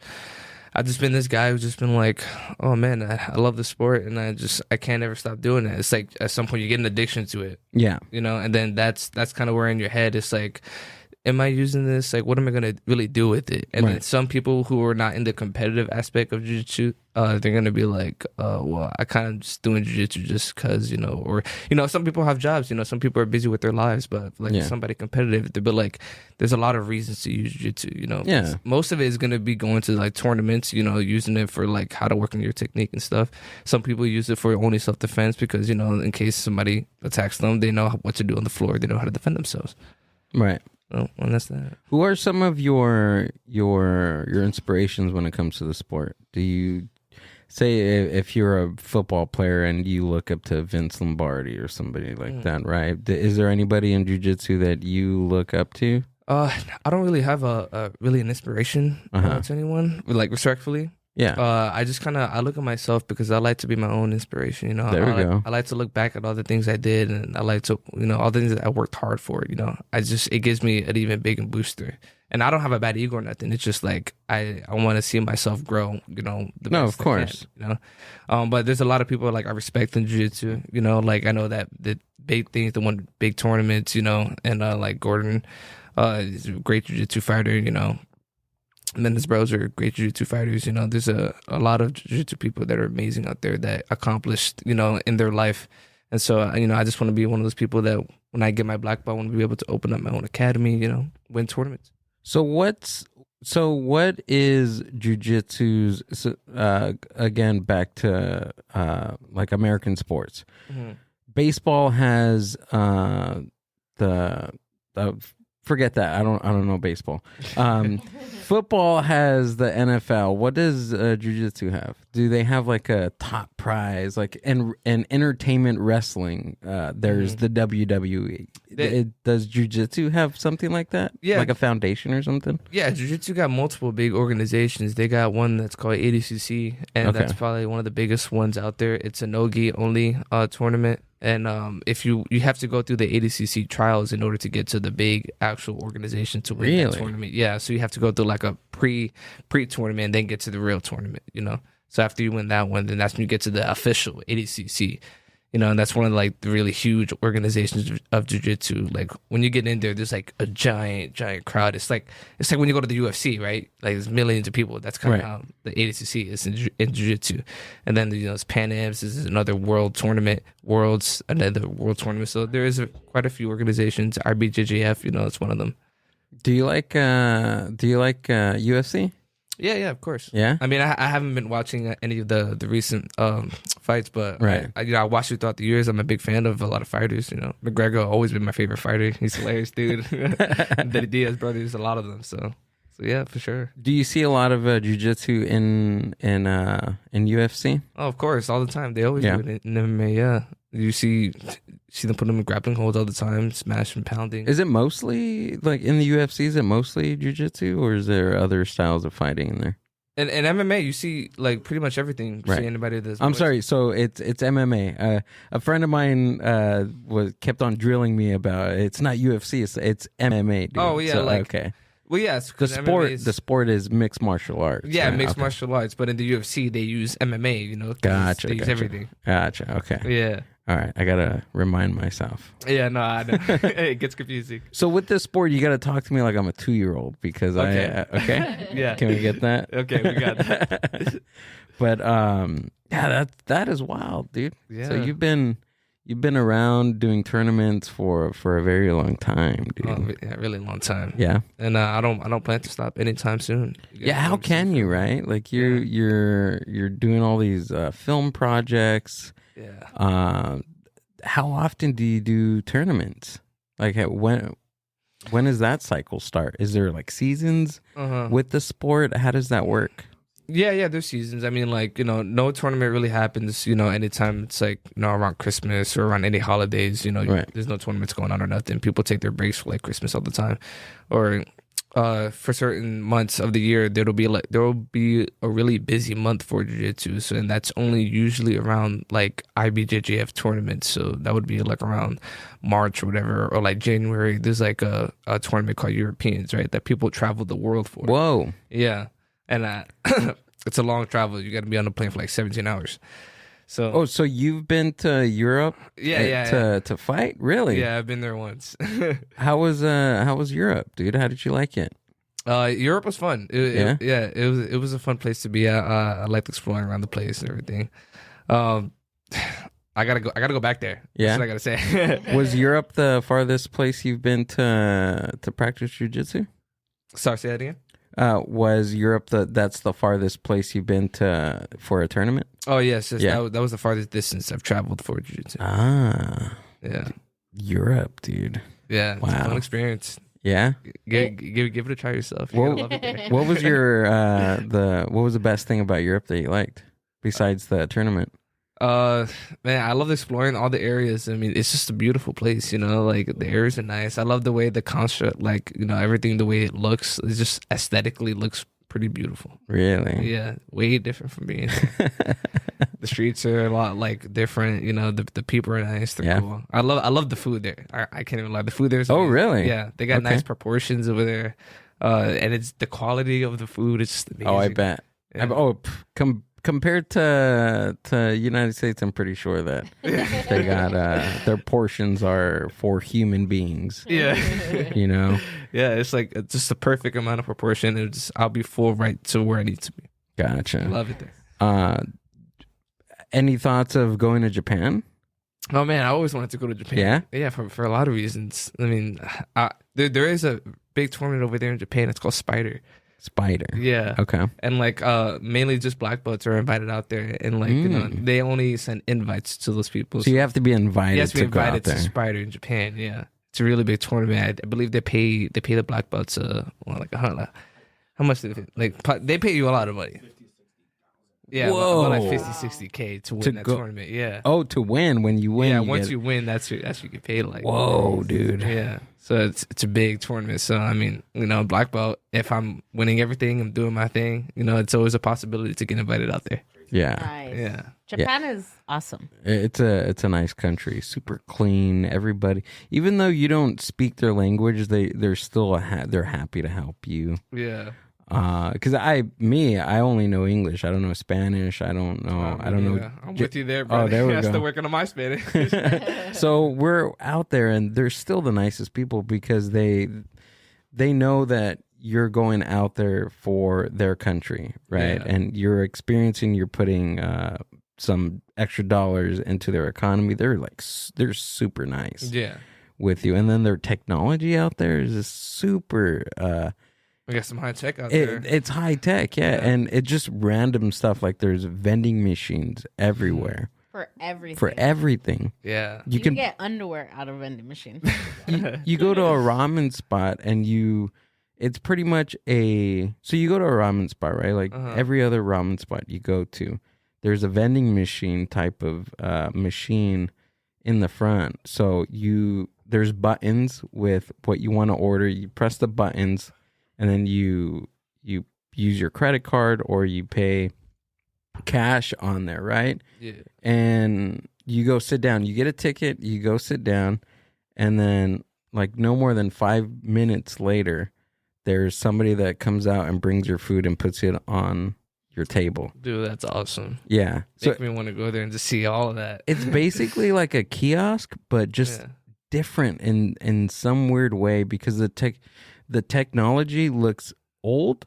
S4: been this guy who's just been like, oh man, I love the sport, and I can't ever stop doing it. It's like at some point you get an addiction to it.
S5: Yeah,
S4: and then that's kind of where in your head it's like, am I using this? Like, what am I going to really do with it? And then some people who are not in the competitive aspect of jiu-jitsu, they're going to be like, well, I kind of just doing jiu-jitsu just because, or, some people have jobs, some people are busy with their lives, but like somebody competitive, they'll be like, there's a lot of reasons to use jiu-jitsu,
S5: Yeah.
S4: Most of it is going to be going to like tournaments, using it for like how to work on your technique and stuff. Some people use it for only self-defense because, in case somebody attacks them, they know what to do on the floor. They know how to defend themselves.
S5: Right.
S4: Oh, and that's that.
S5: Who are some of your inspirations when it comes to the sport? Do you say if you're a football player and you look up to Vince Lombardi or somebody like that, right? Is there anybody in jiu-jitsu that you look up to?
S4: I don't really have a really an inspiration to anyone, like respectfully.
S5: Yeah.
S4: I just I look at myself because I like to be my own inspiration.
S5: There we go.
S4: I like to look back at all the things I did, and I like to, all the things that I worked hard for. It gives me an even bigger booster. And I don't have a bad ego or nothing. It's just like I want to see myself grow. The
S5: No,
S4: best
S5: of course.
S4: I can, But there's a lot of people like I respect in jiu-jitsu. Like I know that the big things, the one big tournaments. And like Gordon, is a great jiu-jitsu fighter. And then his bros are great jiu-jitsu fighters. There's a lot of jiu-jitsu people that are amazing out there that accomplished, in their life. And so, I just want to be one of those people that when I get my black belt, I want to be able to open up my own academy, win tournaments.
S5: So what is jiu-jitsu's, again, back to like American sports.
S4: Mm-hmm.
S5: Baseball has the forget that. I don't know baseball. Football has the NFL. What does jiu-jitsu have? Do they have like a top prize, like in entertainment wrestling? There's the WWE. Does jiu-jitsu have something like that?
S4: Yeah,
S5: like a foundation or something.
S4: Yeah, jiu-jitsu got multiple big organizations. They got one that's called ADCC, and that's probably one of the biggest ones out there. It's a no-gi only tournament. And if you have to go through the ADCC trials in order to get to the big actual organization to win that tournament. Yeah, so you have to go through like a pre-tournament and then get to the real tournament, So after you win that one, then that's when you get to the official ADCC. And that's one of like the really huge organizations of jiu-jitsu. Like when you get in there, there's like a giant crowd. It's like when you go to the UFC, right? Like there's millions of people. That's kind of how the ADCC is in jiu-jitsu. And then there's Pan Ams. This is another world tournament. Another world tournament. So there is quite a few organizations. IBJJF, it's one of them.
S5: Do you like UFC?
S4: Yeah, of course.
S5: Yeah?
S4: I mean, I haven't been watching any of the recent fights, but I watched it throughout the years. I'm a big fan of a lot of fighters, McGregor always been my favorite fighter. He's hilarious, dude. And the Diaz brothers, a lot of them. So yeah, for sure.
S5: Do you see a lot of jiu-jitsu in UFC?
S4: Oh, of course, all the time. They always do it in MMA, yeah. You see them put them in grappling holds all the time, smash and pounding.
S5: Is it mostly, like in the UFC, is it mostly jiu-jitsu, or is there other styles of fighting in there?
S4: In MMA, you see like pretty much everything. You see anybody that's...
S5: I'm sorry, so it's MMA. A friend of mine kept on drilling me about it. It's not UFC, it's MMA, dude.
S4: Oh, yeah,
S5: so, okay.
S4: Well, yes,
S5: the sport is mixed martial arts.
S4: Yeah, mixed martial arts, but in the UFC they use MMA.
S5: Gotcha.
S4: They use everything.
S5: Gotcha. Okay.
S4: Yeah.
S5: All right, I gotta remind myself.
S4: Yeah, no, I know. It gets confusing.
S5: So with this sport, you gotta talk to me like I'm a 2-year-old because okay,
S4: yeah.
S5: Can we get that?
S4: Okay, we got that.
S5: But that is wild, dude.
S4: Yeah.
S5: So you've been around doing tournaments for a very long time, dude.
S4: Oh, yeah, really long time.
S5: Yeah.
S4: And I don't plan to stop anytime soon.
S5: Yeah, how can you, right? Like you're doing all these film projects.
S4: Yeah.
S5: How often do you do tournaments? Like when does that cycle start? Is there like seasons with the sport? How does that work?
S4: Yeah, there's seasons. I mean, like, no tournament really happens, anytime it's like, around Christmas or around any holidays, there's no tournaments going on or nothing. People take their breaks for like Christmas all the time. Or for certain months of the year, there will be a really busy month for jiu-jitsu. So, and that's only usually around like IBJJF tournaments. So that would be like around March or whatever, or like January. There's like a tournament called Europeans, right? That people travel the world for.
S5: Whoa.
S4: Yeah. And it's a long travel. You got to be on the plane for like 17 hours. So
S5: so you've been to Europe? To fight? Really?
S4: Yeah, I've been there once.
S5: How was Europe, dude? How did you like it?
S4: Europe was fun. It was a fun place to be at. I liked exploring around the place and everything. I gotta go back there.
S5: Yeah,
S4: that's what I gotta say.
S5: Was Europe the farthest place you've been to practice jiu-jitsu?
S4: Sorry, say that again.
S5: Was Europe that's the farthest place you've been to for a tournament?
S4: Oh yes, that was the farthest distance I've traveled for jiu-jitsu.
S5: Ah,
S4: yeah,
S5: Europe, dude.
S4: Yeah,
S5: wow,
S4: it's a fun experience.
S5: Yeah,
S4: give it a try yourself. You're gonna love it there.
S5: What was your what was the best thing about Europe that you liked besides the tournament?
S4: Man, I love exploring all the areas. I mean, it's just a beautiful place, like the areas are nice. I love the way the construct, like, everything, the way it looks, it just aesthetically looks pretty beautiful.
S5: Really?
S4: Yeah, way different from being here. The streets are a lot like different. You know, the people are nice. They're cool. I love the food there. I can't even lie. The food there is amazing.
S5: Really?
S4: Yeah, they got nice proportions over there. And it's the quality of the food. It's just amazing.
S5: Oh, I bet.
S4: Yeah.
S5: Compared to United States, I'm pretty sure that they got their portions are for human beings.
S4: Yeah.
S5: You know.
S4: Yeah, it's like just the perfect amount of proportion. I'll be full right to where I need to be.
S5: Gotcha.
S4: Love it there.
S5: Any thoughts of going to Japan?
S4: Oh man, I always wanted to go to Japan. Yeah, for a lot of reasons. I mean, there is a big tournament over there in Japan. It's called Spider. Yeah.
S5: Okay.
S4: And like mainly just black belts are invited out there, and like you know they only send invites to those people.
S5: So you have to be invited.
S4: You have to be invited
S5: to go out there.
S4: to Spider in Japan. Yeah, it's a really big tournament. I believe they pay the black belts like how much do they pay you a lot of money. Yeah, about like 50-60K to win that tournament. Yeah.
S5: Oh, to win when you win.
S4: Yeah, once you win, that's what you get paid like.
S5: Whoa, dude.
S4: Yeah. So it's a big tournament. So I mean, you know, black belt. If I'm winning everything, I'm doing my thing. You know, it's always a possibility to get invited out there.
S5: Yeah.
S2: Nice.
S4: Yeah.
S2: Japan is awesome.
S5: It's a nice country. Super clean. Everybody, even though you don't speak their language, they're still they're happy to help you.
S4: Yeah.
S5: Because I only know English. I don't know Spanish. I don't know.
S4: I'm with you there, bro.
S5: Oh, there we
S4: I'm
S5: go.
S4: still working on my Spanish.
S5: So we're out there, and they're still the nicest people because they know that you're going out there for their country, right?
S4: Yeah.
S5: And you're putting some extra dollars into their economy. They're super nice,
S4: Yeah.
S5: with you. And then their technology out there is just super.
S4: We got some high tech out there.
S5: It's high tech, yeah, and it's just random stuff. Like there's vending machines everywhere
S2: For everything.
S5: for everything.
S4: Yeah.
S2: You can get underwear out of a vending machine.
S5: You go to a ramen spot and it's pretty much so you go to a ramen spot, right? Like every other ramen spot you go to, there's a vending machine type of machine in the front. So there's buttons with what you want to order. You press the buttons, and then you use your credit card or you pay cash on there, right?
S4: Yeah.
S5: And you go sit down. You get a ticket, you go sit down, and then like no more than 5 minutes later, there's somebody that comes out and brings your food and puts it on your table.
S4: Dude, that's awesome.
S5: Yeah.
S4: Make me want to go there and just see all of that.
S5: It's basically like a kiosk, but just different in some weird way because the technology looks old,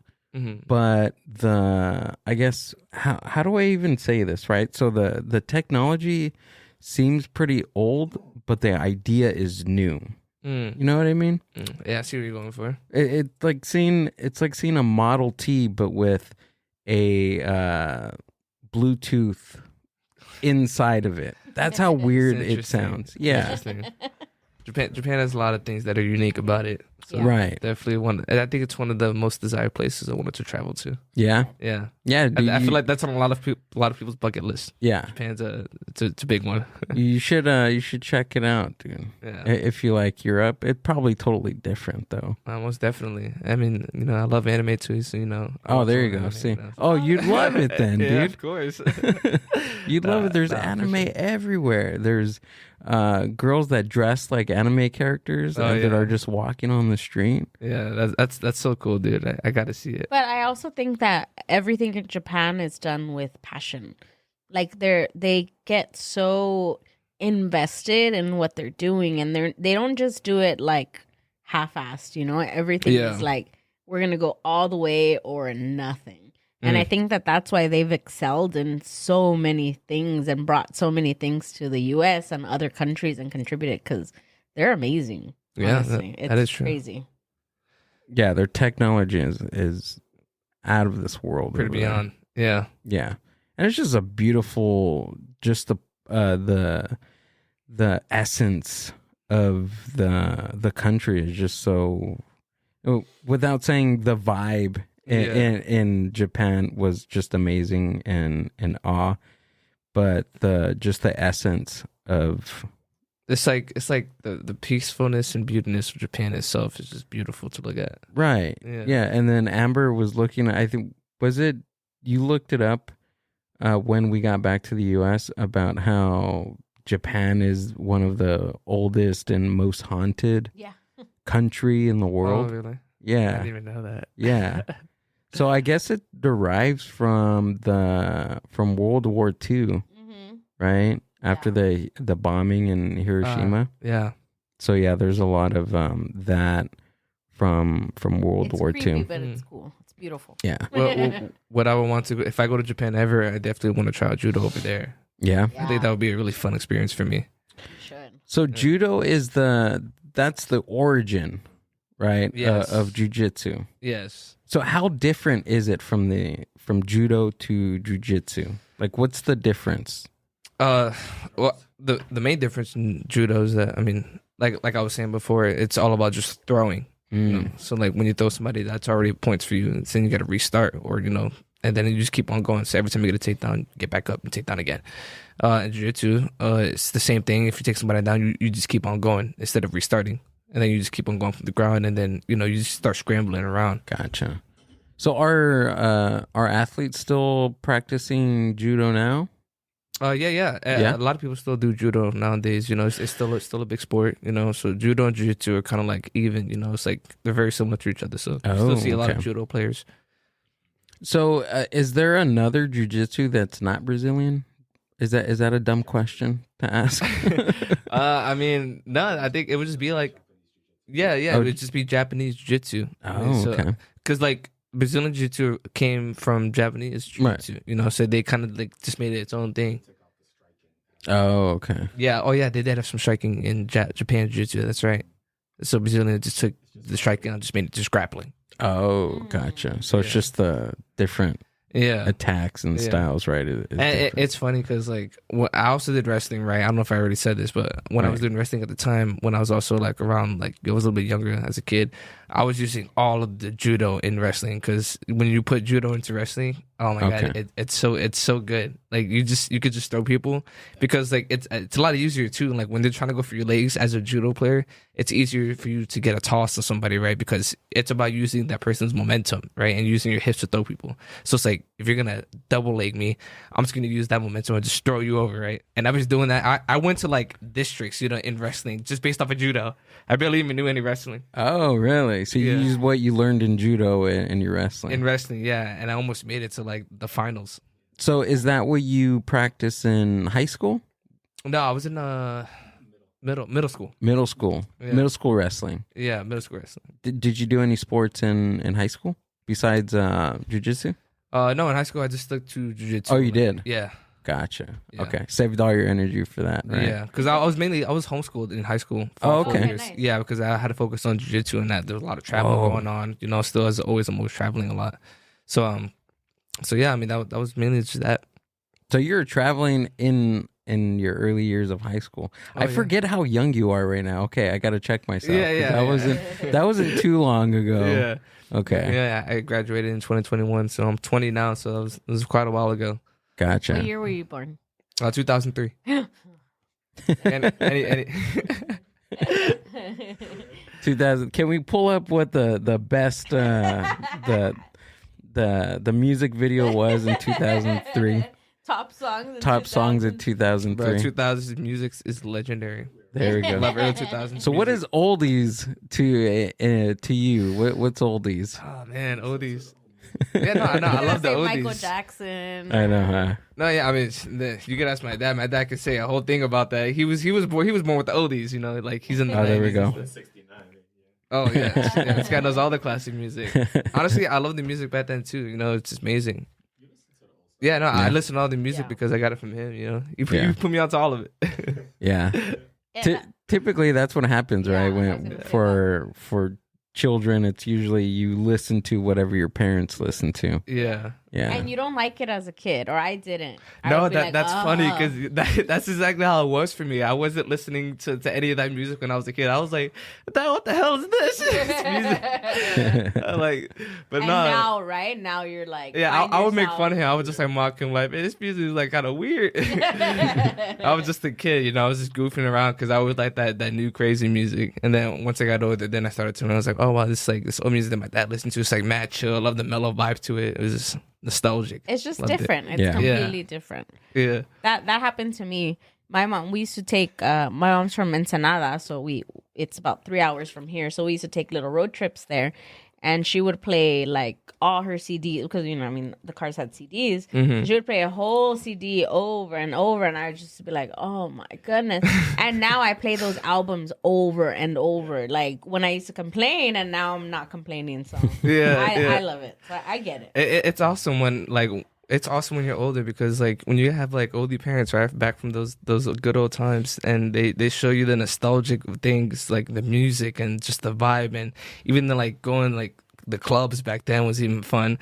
S5: but I guess how do I even say this, right? So the technology seems pretty old, but the idea is new. You know what I mean?
S4: Yeah, I see what you're going for.
S5: It's like seeing a Model T, but with a Bluetooth inside of it. That's how weird it sounds. Yeah.
S4: Japan has a lot of things that are unique about it. So
S5: Right.
S4: Definitely I think it's one of the most desired places I wanted to travel to.
S5: Yeah.
S4: Yeah.
S5: Yeah.
S4: I feel like that's on a lot of people's bucket list.
S5: Yeah.
S4: Japan's it's a big one.
S5: You should check it out, dude.
S4: Yeah.
S5: If you like Europe, it's probably totally different though.
S4: Most definitely. I mean, you know, I love anime too, so you know.
S5: Oh, there you go. See. Oh, you'd love it then, dude.
S4: Yeah, of course.
S5: You'd love it. There's anime everywhere. There's girls that dress like anime characters that are just walking on the street.
S4: Yeah, that's so cool, dude. I got to see it.
S2: But I also think that everything in Japan is done with passion. Like they get so invested in what they're doing, and they don't just do it like half-assed. You know, everything is like we're gonna go all the way or nothing. And I think that that's why they've excelled in so many things and brought so many things to the U.S. and other countries and contributed because they're amazing.
S4: Yeah,
S2: honestly.
S4: that is true.
S2: Crazy.
S5: Yeah, their technology is out of this world.
S4: Pretty beyond. Yeah.
S5: Yeah. And it's just a beautiful, just the essence of the country is just so, without saying the vibe in Japan was just amazing and awe, but the essence of
S4: It's like the peacefulness and beautiness of Japan itself is just beautiful to look at.
S5: Right. Yeah. And then Amber was looking at, I think, was it, you looked it up when we got back to the U.S. about how Japan is one of the oldest and most haunted country in the world.
S4: Oh, really?
S5: Yeah.
S4: I didn't even know that.
S5: Yeah. So I guess it derives from World War II, right? After the bombing in Hiroshima.
S4: Yeah.
S5: So yeah, there's a lot of that from World War
S2: creepy,
S5: II.
S2: but it's cool. It's beautiful.
S5: Yeah.
S4: Well, what I would want to, if I go to Japan ever, I definitely want to try out judo over there.
S5: Yeah.
S4: I think that would be a really fun experience for me.
S2: You should.
S5: So judo is that's the origin, right?
S4: Yes.
S5: Of jiu-jitsu.
S4: Yes.
S5: So how different is it from judo to jiu-jitsu? Like, what's the difference?
S4: Well, the main difference in judo is that, I mean, like I was saying before, it's all about just throwing. You know? So like when you throw somebody, that's already points for you, and then you got to restart, or and then you just keep on going. So every time you get a takedown, get back up and take down again. In jiu-jitsu, it's the same thing. If you take somebody down, you just keep on going instead of restarting, and then you just keep on going from the ground, and then you just start scrambling around.
S5: Gotcha. So are athletes still practicing judo now?
S4: Yeah. A lot of people still do judo nowadays. It's still a big sport. So judo and jiu-jitsu are kind of like even. It's like they're very similar to each other. So you still see a lot of judo players.
S5: So is there another jiu-jitsu that's not Brazilian? Is that a dumb question to ask?
S4: I mean, no. I think it would just be like, it would just be Japanese jiu-jitsu.
S5: Okay.
S4: Because like Brazilian jiu-jitsu came from Japanese jiu-jitsu.
S5: Right.
S4: So they kind of like just made it its own thing.
S5: Oh, okay.
S4: Yeah. Oh, yeah. They did have some striking in Japan jiu-jitsu. That's right. So Brazilian just took the striking and just made it just grappling.
S5: Oh, gotcha. So it's just the different attacks and styles, right?
S4: It's funny because like I also did wrestling, right? I don't know if I already said this, but when I was doing wrestling at the time, when I was also like around, like I was a little bit younger as a kid, I was using all of the judo in wrestling, because when you put judo into wrestling, oh my god, it's so good. Like you could just throw people, because like it's a lot easier too. Like when they're trying to go for your legs as a judo player, it's easier for you to get a toss to somebody, right? Because it's about using that person's momentum, right, and using your hips to throw people. So it's like if you're gonna double leg me, I'm just gonna use that momentum and just throw you over, right? And I was doing that. I went to like districts, in wrestling just based off of judo. I barely even knew any wrestling.
S5: Oh, really? So you used what you learned in judo in your wrestling?
S4: In wrestling, yeah. And I almost made it to like the finals.
S5: So is that what you practice in high school?
S4: No, I was in middle school.
S5: Middle school.
S4: Yeah.
S5: Middle school wrestling.
S4: Yeah, middle school wrestling.
S5: Did you do any sports in high school besides jiu-jitsu?
S4: No, in high school I just stuck to jiu-jitsu.
S5: Oh, you did?
S4: Yeah.
S5: Gotcha.
S4: Yeah.
S5: Okay. Saved all your energy for that, right?
S4: Yeah, because I was homeschooled in high school.
S5: Oh,
S4: for
S5: okay.
S4: 4 years.
S2: Nice.
S4: Yeah, because I had to focus on jiu-jitsu and that. There was a lot of travel going on. Still as always, I'm always traveling a lot. So yeah, I mean that was mainly just that.
S5: So you're traveling in your early years of high school. I forget how young you are right now. Okay, I got to check myself. That wasn't too long ago.
S4: Yeah.
S5: Okay.
S4: Yeah, I graduated in 2021, so I'm 20 now. So it was quite a while ago.
S5: Gotcha.
S2: What year were you born?
S4: 2003. any
S5: 2000. Can we pull up what the best the music video was in 2003?
S2: Top songs.
S5: Top songs in 2003.
S4: Bro, 2000s music is legendary.
S5: There we go.
S4: Love early 2000s.
S5: So what is oldies to you? What's oldies?
S4: Oh man, oldies. Yeah, no, I love the oldies.
S2: Michael Jackson.
S5: I know, huh?
S4: No, yeah, I mean, you could ask my dad. My dad could say a whole thing about that. He was born with the oldies, like he's in the.
S5: Oh, there we go.
S4: Oh yeah, this guy knows all the classic music. Honestly, I love the music back then too. It's just amazing. Yeah, no, I listen to all the music because I got it from him. You put me onto all of it.
S5: Yeah. Typically, that's what happens, right? When for children, it's usually you listen to whatever your parents listen to.
S4: Yeah.
S5: Yeah.
S2: And you don't like it as a kid, or I didn't.
S4: No, that's funny because that's exactly how it was for me. I wasn't listening to any of that music when I was a kid. I was like, what the hell is this? This music. But
S2: now, right? Now you're like,
S4: yeah, I would make fun of him. I would just like mock him, like, man, this music is like kind of weird. I was just a kid, you know. I was just goofing around because I always like that new crazy music. And then once I got older, then I started to, and I was like, oh wow, this old music that my dad listened to. It's like mad chill. I love the mellow vibe to it. It was just nostalgic.
S2: It's just
S4: Loved
S2: different.
S4: it.
S2: It's completely different.
S4: Yeah.
S2: That happened to me. My mom, we used to take my mom's from Ensenada, so it's about 3 hours from here. So we used to take little road trips there, and she would play like all her CDs because the cars had CDs.
S4: Mm-hmm.
S2: She would play a whole CD over and over, and I would just be like, "Oh my goodness!" And now I play those albums over and over, like when I used to complain, and now I'm not complaining. So I love it. So I get it.
S4: It's awesome when it's awesome when you're older because like when you have like oldie parents right back from those good old times and they show you the nostalgic things like the music and just the vibe and even the like going like the clubs back then was even fun.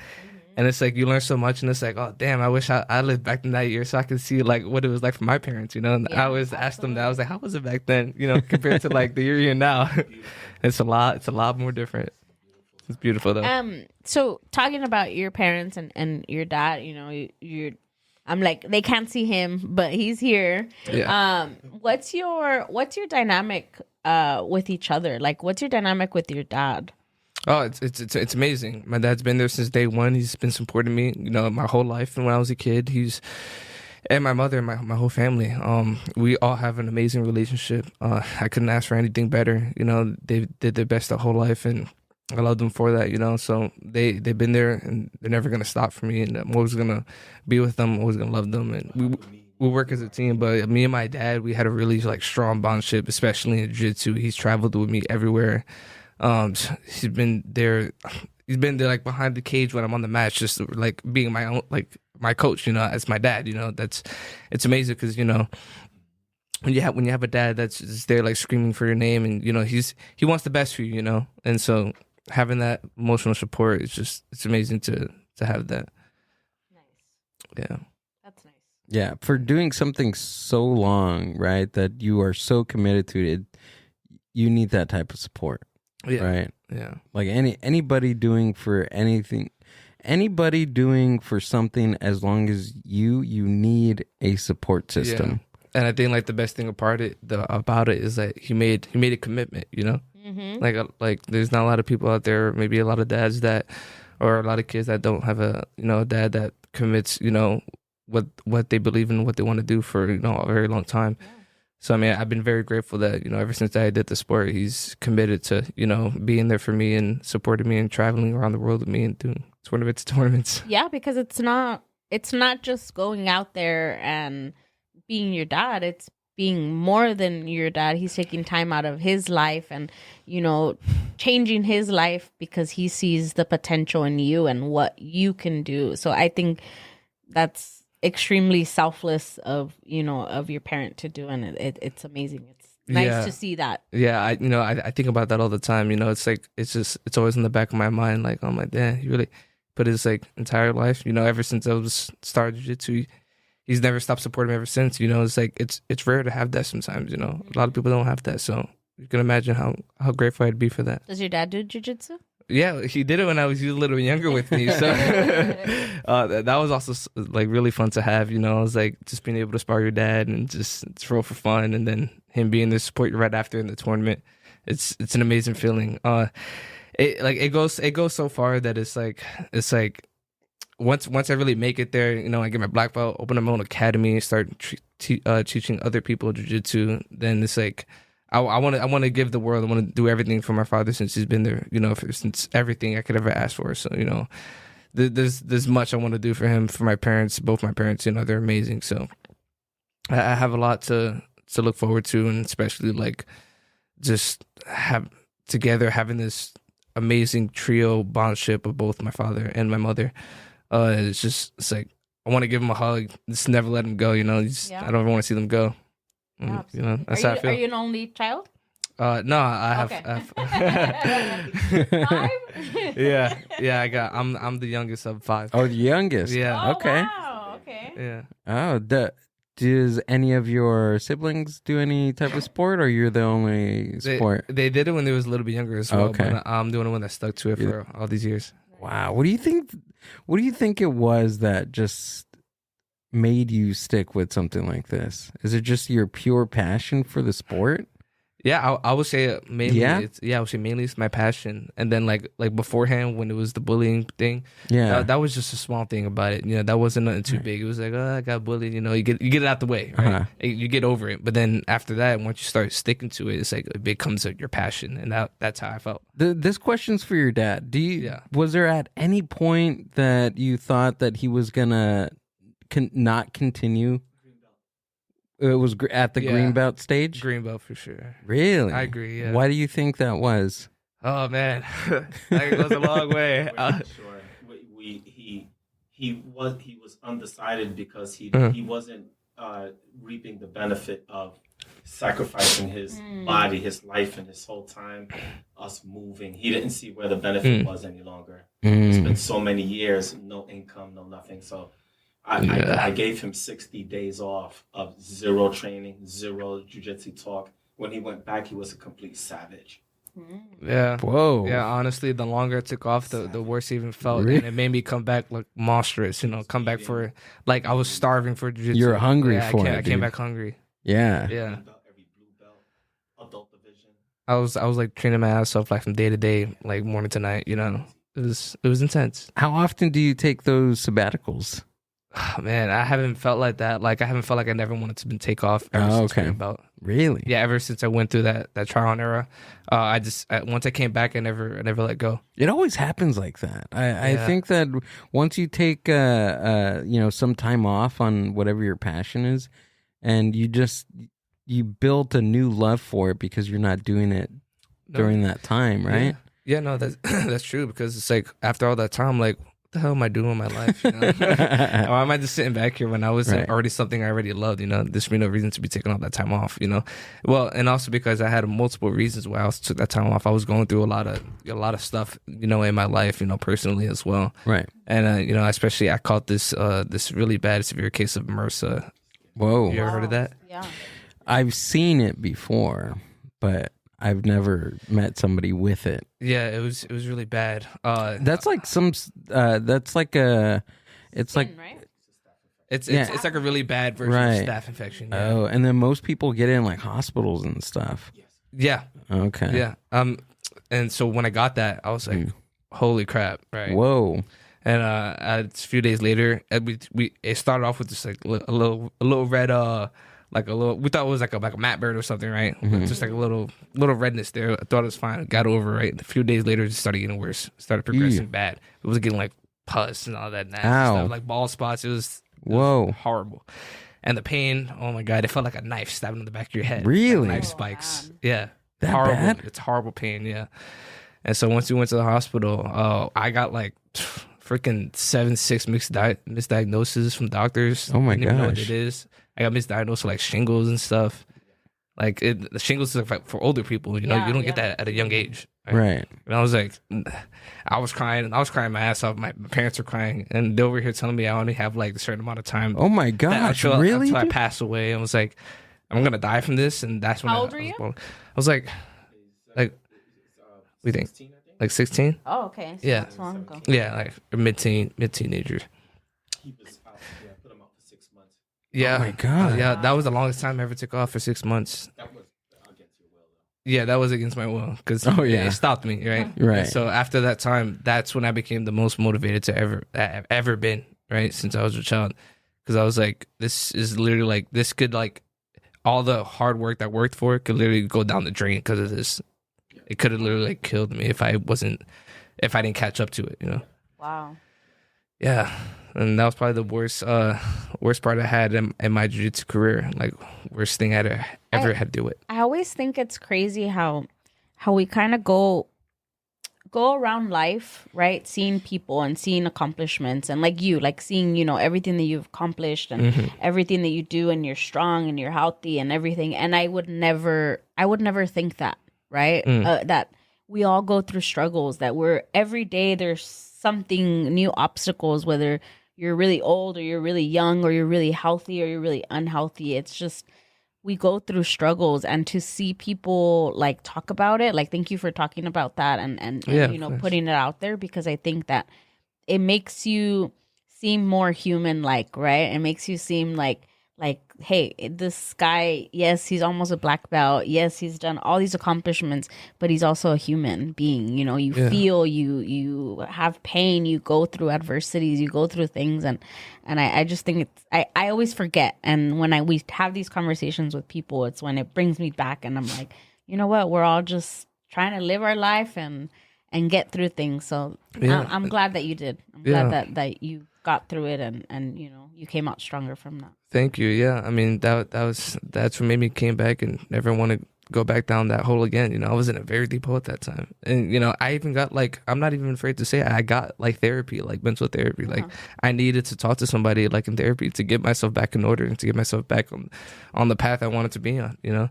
S4: And it's like you learn so much and it's like, oh damn, I wish I lived back in that year so I could see like what it was like for my parents, you know. And I always asked them that. I was like, how was it back then, you know, compared to like the year you're in now. It's a lot more different. It's beautiful though.
S2: So talking about your parents and your dad, you know, I'm like, they can't see him, but he's here.
S4: Yeah.
S2: What's your dynamic with each other? Like, what's your dynamic with your dad?
S4: Oh, it's amazing. My dad's been there since day one. He's been supporting me, you know, my whole life. And when I was a kid, and my mother and my whole family. We all have an amazing relationship. I couldn't ask for anything better. You know, they did their best their whole life, and I love them for that. You know, so they've been there, and they're never gonna stop for me. And I'm always gonna be with them. I'm always gonna love them, and we work as a team. But me and my dad, we had a really like strong bondship, especially in jiu-jitsu. He's traveled with me everywhere. He's been there like behind the cage when I'm on the match, just like being my own, like my coach, you know, as my dad, you know. It's amazing because, you know, when you have a dad that's just there like screaming for your name, and you know he wants the best for you, you know. And so having that emotional support it's amazing to have that.
S2: Nice.
S4: Yeah.
S2: That's nice.
S5: Yeah, for doing something so long, right, that you are so committed to it, you need that type of support.
S4: Yeah.
S5: Right.
S4: Yeah.
S5: Like anybody doing for anything, anybody doing for something, as long as you need a support system.
S4: Yeah. And I think like the best thing about it is that he made a commitment, you know.
S2: Mm-hmm.
S4: Like there's not a lot of people out there, maybe a lot of dads or a lot of kids that don't have a dad that commits, you know, what they believe in, what they want to do for, you know, a very long time. Yeah. So, I mean, I've been very grateful that, you know, ever since I did the sport, he's committed to, you know, being there for me and supporting me and traveling around the world with me and doing tournaments.
S2: Yeah, because it's not just going out there and being your dad. It's being more than your dad. He's taking time out of his life and, you know, changing his life because he sees the potential in you and what you can do. So I think that's extremely selfless of your parent to do, and it's amazing. It's nice to see that.
S4: Yeah, I think about that all the time. You know, it's like it's always in the back of my mind. Like, oh my dad, he really put his like entire life. You know, ever since I was started jiu-jitsu, he's never stopped supporting me ever since. You know, it's like it's rare to have that sometimes. You know, a lot of people don't have that, so you can imagine how grateful I'd be for that.
S2: Does your dad do jiu-jitsu?
S4: Yeah, he did it when I was a little younger with me. So that was also like really fun to have. You know, I was like just being able to spar your dad and just throw for fun, and then him being there to support you right after in the tournament. It's an amazing feeling. It goes so far that it's like once I really make it there, you know, I get my black belt, open my own academy, start teaching other people jiu-jitsu. Then it's like. I want to give the world. I want to do everything for my father since he's been there, you know, since everything I could ever ask for. So, you know, there's much I want to do for him, for my parents, both my parents. You know, they're amazing. So I have a lot to look forward to, and especially like just having this amazing trio bondship of both my father and my mother. It's like I want to give him a hug. Just never let him go. You know, I don't ever want to see them go.
S2: Yeah,
S4: you know, that's how I feel.
S2: Are you an only child?
S4: No, I have.
S2: Okay. 5?
S4: I'm the youngest of 5.
S5: Oh, the youngest.
S4: Yeah.
S2: Oh,
S5: Okay.
S2: wow. Okay.
S4: Yeah.
S5: Oh, does any of your siblings do any type of sport, or you're the only sport?
S4: They did it when they was a little bit younger as well.
S5: Okay.
S4: But I'm the only one that stuck to it for all these years.
S5: Wow. What do you think? What do you think it was that just made you stick with something like this? Is it just your pure passion for the sport?
S4: Yeah, I would say mainly.
S5: Yeah?
S4: I would say mainly it's my passion, and then like beforehand when it was the bullying thing.
S5: Yeah.
S4: that was just a small thing about it. You know, that wasn't nothing too big. It was like, oh, I got bullied. You know, you get it out the way, right?
S5: Uh-huh.
S4: You get over it. But then after that, once you start sticking to it, it's like it becomes your passion, and that's how I felt.
S5: This question's for your dad. Was there at any point that you thought that he was gonna not continue? It was at the green belt stage?
S4: Green belt for sure.
S5: Really?
S4: I agree, yeah.
S5: Why do you think that was?
S4: Oh, man. That goes a long way.
S6: We're not sure. He was undecided because he wasn't reaping the benefit of sacrificing his body, his life, and his whole time, us moving. He didn't see where the benefit was any longer. It's been so many years, no income, no nothing. So I gave him 60 days off of zero training, zero jiu-jitsu talk. When he went back, he was a complete savage.
S4: Yeah.
S5: Whoa.
S4: Yeah, honestly, the longer it took off, the worse it even felt.
S5: Really?
S4: And it made me come back like monstrous, you know, come back for, like, I was starving for jiu-jitsu.
S5: You're hungry for it,
S4: I came
S5: dude.
S4: back hungry.
S5: Yeah.
S4: Yeah.
S6: Every blue belt, adult division.
S4: I was like training my ass off like from day to day, like morning to night, you know. It was intense.
S5: How often do you take those sabbaticals?
S4: Oh, man, I haven't felt like that. Like, I haven't felt like I never wanted to take off ever since
S5: okay.
S4: green belt.
S5: Really?
S4: Yeah, ever since I went through that trial era, once I came back, I never let go.
S5: It always happens like that. I
S4: Yeah.
S5: think that once you take some time off on whatever your passion is, and you built a new love for it because you're not doing it during that time, right?
S4: Yeah, no, that's that's true, because it's like after all that time, I'm like, what the hell am I doing in my life? You know? Why am I just sitting back here when I was already something I already loved? You know, there's no reason to be taking all that time off. You know, well, and also because I had multiple reasons why I took that time off. I was going through a lot of stuff, you know, in my life, you know, personally as well.
S5: Right.
S4: And you know, especially I caught this really bad severe case of MRSA.
S5: Whoa.
S4: You ever heard of that?
S2: Yeah.
S5: I've seen it before, but I've never met somebody with it.
S4: Yeah, it was really bad.
S5: That's like that's like a, it's like,
S2: right?
S4: It's
S5: Yeah.
S4: it's like a really bad version
S5: Right.
S4: of staph infection. Yeah.
S5: oh, and then most people get it in like hospitals and stuff.
S4: Yeah.
S5: Okay.
S4: Yeah. And so when I got that, I was like, holy crap, right?
S5: Whoa.
S4: And a few days later, it started off with just like a little red we thought it was like a mat bird or something, right? Just like a little redness there. I thought it was fine. Got over it, right? A few days later, it just started getting worse. It started progressing bad. It was getting like pus and all that nasty
S5: Ow.
S4: stuff, like bald spots. It was
S5: Whoa.
S4: horrible. And the pain, oh my God, it felt like a knife stabbing in the back of your head.
S5: Really?
S4: Like knife
S2: Oh,
S4: spikes.
S2: man.
S4: Yeah.
S5: That
S4: horrible.
S5: bad?
S4: It's horrible pain, yeah. And so once we went to the hospital, I got like freaking 6 misdiagnoses from doctors.
S5: Oh my
S4: Didn't even know what
S5: gosh.
S4: it is. I got misdiagnosed with like shingles and stuff. Like the shingles is like for older people, you know,
S2: Yeah,
S4: you don't get
S2: yeah.
S4: that at a young age.
S5: Right.
S4: And I was like, I was crying my ass off. My parents were crying, and they were here telling me I only have like a certain amount of time.
S5: Oh my gosh.
S4: until,
S5: Really?
S4: Until I
S5: dude?
S4: pass away. I was like, I'm gonna die from this, and that's when
S2: How
S4: I
S2: old were
S4: was
S2: you?
S4: born. I was like, what do you think?
S6: 16, I think.
S4: Like 16?
S2: Oh, okay. So
S4: Yeah.
S2: that's long ago.
S4: Yeah, like mid-teenager.
S6: He was out. Yeah, put him out for 6 months.
S4: Yeah.
S5: Oh my God.
S4: Yeah, that was the longest time I ever took off for 6 months.
S6: That was against your will, though.
S4: Yeah, that was against my will because
S5: Oh, yeah.
S4: it stopped me, right?
S5: Right.
S4: So after that time, that's when I became the most motivated to ever been, right? Since I was a child, because I was like, this is literally like this could like all the hard work that I worked for could literally go down the drain because of this. It could have literally like killed me if I didn't catch up to it, you know?
S2: Wow.
S4: Yeah, and that was probably the worst part I had in my jiu-jitsu career. Like worst thing I ever had to do with.
S2: I always think it's crazy how we kind of go around life, right? Seeing people and seeing accomplishments, and like seeing, you know, everything that you've accomplished and everything that you do, and you're strong and you're healthy and everything. And I would never think that. right? That we all go through struggles, that we're every day there's something new obstacles, whether you're really old or you're really young or you're really healthy or you're really unhealthy. It's just we go through struggles, and to see people like talk about it, like thank you for talking about that and you know, putting it out there, because I think that it makes you seem more human, like, right? It makes you seem like, hey, this guy, yes, he's almost a black belt. Yes, he's done all these accomplishments, but he's also a human being. You know, you feel, you have pain, you go through adversities, you go through things. And I just think it's, I always forget. And when we have these conversations with people, it's when it brings me back, and I'm like, you know what? We're all just trying to live our life and get through things. So I'm glad that you did. I'm glad that you got through it, and you know, you came out stronger from that.
S4: Thank you. Yeah, I mean that's what made me came back and never want to go back down that hole again. You know, I was in a very deep hole at that time, and you know, I even got like, I'm not even afraid to say it, I got like therapy, like mental therapy. Like I needed to talk to somebody like in therapy to get myself back in order and to get myself back on the path I wanted to be on. You know.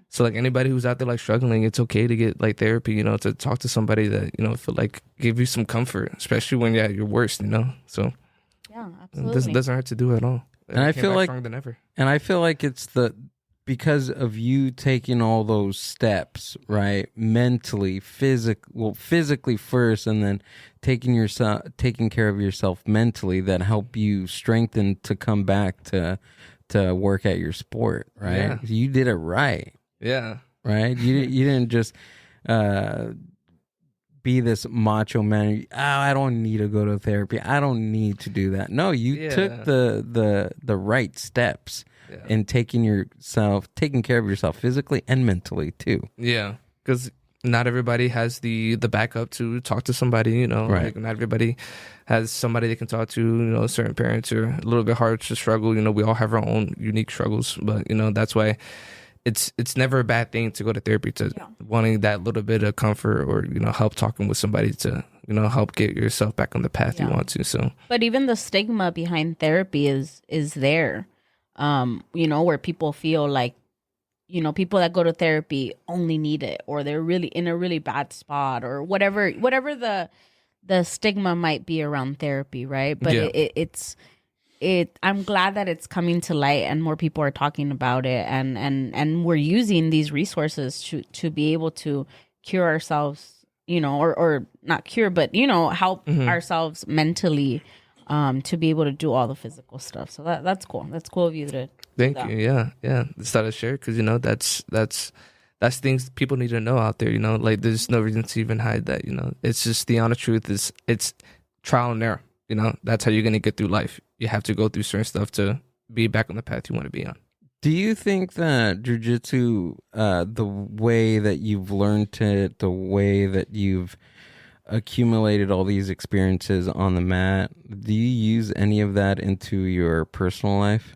S4: So like anybody who's out there like struggling, it's okay to get like therapy, you know, to talk to somebody that, you know, feel like give you some comfort, especially when you're at your worst, you know. So
S2: yeah, absolutely.
S4: It doesn't hurt to do it at all.
S5: And I feel like
S4: stronger than ever.
S5: And I feel like it's because of you taking all those steps, right? Mentally, physically first, and then taking care of yourself mentally, that help you strengthen to come back to work at your sport, right?
S4: Yeah.
S5: You did it right.
S4: Yeah.
S5: Right? You didn't just be this macho man. I don't need to go to therapy. I don't need to do that. No, you took the right steps in taking care of yourself physically and mentally too.
S4: Yeah, because not everybody has the backup to talk to somebody, you know.
S5: Right.
S4: Like not everybody has somebody they can talk to. You know, certain parents are a little bit hard to struggle. You know, we all have our own unique struggles, but you know, that's why it's never a bad thing to go to therapy, to wanting that little bit of comfort, or you know, help talking with somebody to, you know, help get yourself back on the path you want to. So,
S2: but even the stigma behind therapy is there, you know, where people feel like, you know, people that go to therapy only need it, or they're really in a really bad spot, or whatever the stigma might be around therapy, right? But I'm glad that it's coming to light and more people are talking about it, and we're using these resources to be able to cure ourselves, you know, or not cure, but, you know, help ourselves mentally, to be able to do all the physical stuff. So that's cool. That's cool of you to
S4: thank you. Yeah. Just thought I'd share, because you know, that's things people need to know out there. You know, like there's no reason to even hide that. You know, it's just the honest truth is it's trial and error. You know, that's how you're gonna get through life. You have to go through certain stuff to be back on the path you want to be on.
S5: Do you think that jiu-jitsu, the way that you've learned it, the way that you've accumulated all these experiences on the mat, do you use any of that into your personal life?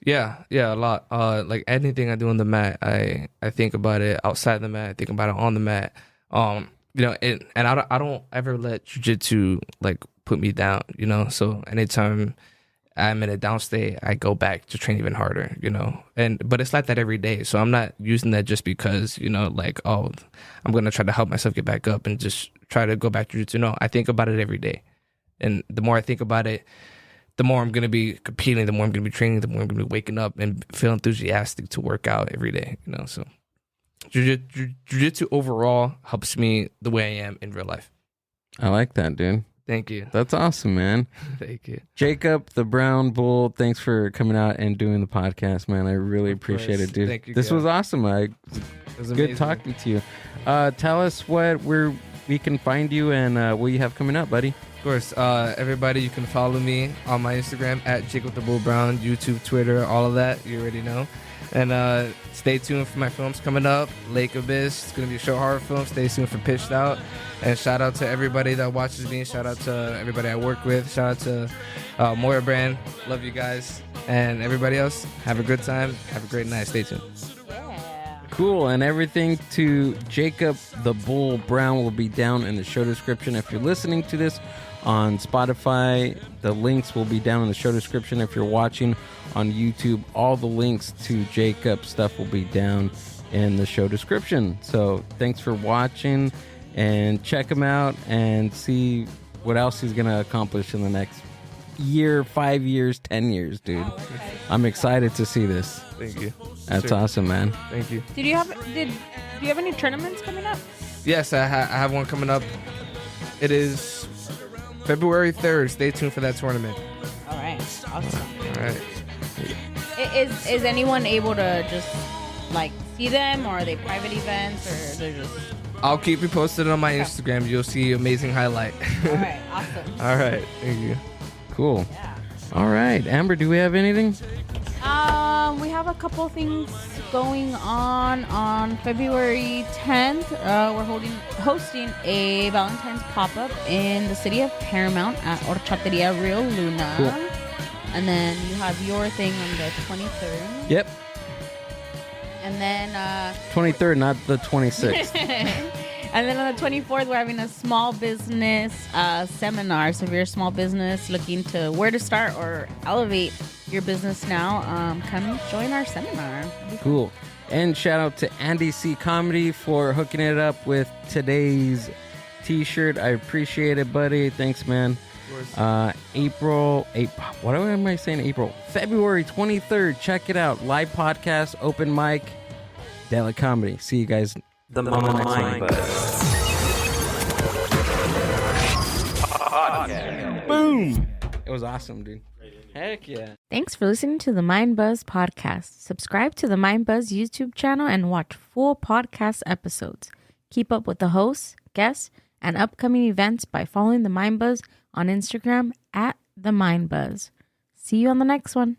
S4: Yeah, a lot. Like anything I do on the mat, I think about it outside the mat. I think about it on the mat. You know, and I don't ever let jiu-jitsu like put me down. You know, so anytime I'm in a down state, I go back to train even harder. You know, but it's like that every day. So I'm not using that just because, you know, like, oh, I'm gonna try to help myself get back up and just try to go back to jiu-jitsu. No, I think about it every day, and the more I think about it, the more I'm going to be competing, the more I'm going to be training, the more I'm going to be waking up and feel enthusiastic to work out every day, you know. So jiu-jitsu overall helps me the way I am in real life.
S5: I like that, dude.
S4: Thank you.
S5: That's awesome, man.
S4: Thank you.
S5: Jacob, the Brown Bull, thanks for coming out and doing the podcast, man. I really appreciate it, dude.
S4: Thank you,
S5: this
S4: guys.
S5: was awesome. It was good talking to you. Tell us where we can find you and what you have coming up, buddy.
S4: Of course, everybody, you can follow me on my Instagram at Jacob the Bull Brown, YouTube, Twitter, all of that. You already know. And stay tuned for my films coming up. Lake Abyss, it's going to be a short horror film. Stay tuned for Pitched Out. And shout out to everybody that watches me. Shout out to everybody I work with. Shout out to Moira Brand. Love you guys. And everybody else, have a good time. Have a great night. Stay tuned.
S5: Cool, and everything to Jacob the Bull Brown will be down in the show description. If you're listening to this on Spotify, the links will be down in the show description. If you're watching on YouTube, all the links to Jacob's stuff will be down in the show description. So thanks for watching, and check him out and see what else he's going to accomplish in the next year, 5 years, 10 years, dude. I'm excited to see this.
S4: Thank you.
S5: That's awesome, man.
S4: Thank you.
S2: Do you have any tournaments coming up?
S4: Yes, I have one coming up. It is February 3rd. Stay tuned for that tournament.
S2: All right. Awesome.
S4: All right.
S2: Is anyone able to just like see them, or are they private events, or they're just?
S4: I'll keep you posted on my Instagram. You'll see amazing highlight.
S2: All right. Awesome.
S4: All right. Thank you.
S5: Cool.
S2: Yeah.
S5: All right, Amber, do we have anything?
S2: We have a couple things going on February 10th. We're hosting a Valentine's pop-up in the city of Paramount at Horchateria Rio Luna.
S5: Cool.
S2: And then you have your thing on the 23rd.
S5: Yep.
S2: And then
S5: 23rd, not the 26th.
S2: and then on the 24th, we're having a small business seminar. So if you're a small business looking to where to start or elevate your business now, come join our seminar.
S5: Cool. And shout out to Andy C. Comedy for hooking it up with today's t-shirt. I appreciate it, buddy. Thanks, man. February 23rd. Check it out. Live podcast, open mic, Dela Comedy. See you guys.
S7: The Mind Buzz.
S5: Boom. It was awesome, dude. Heck yeah.
S2: Thanks for listening to the Mind Buzz podcast. Subscribe to the Mind Buzz YouTube channel and watch full podcast episodes. Keep up with the hosts, guests, and upcoming events by following the Mind Buzz on Instagram at the Mind Buzz. See you on the next one.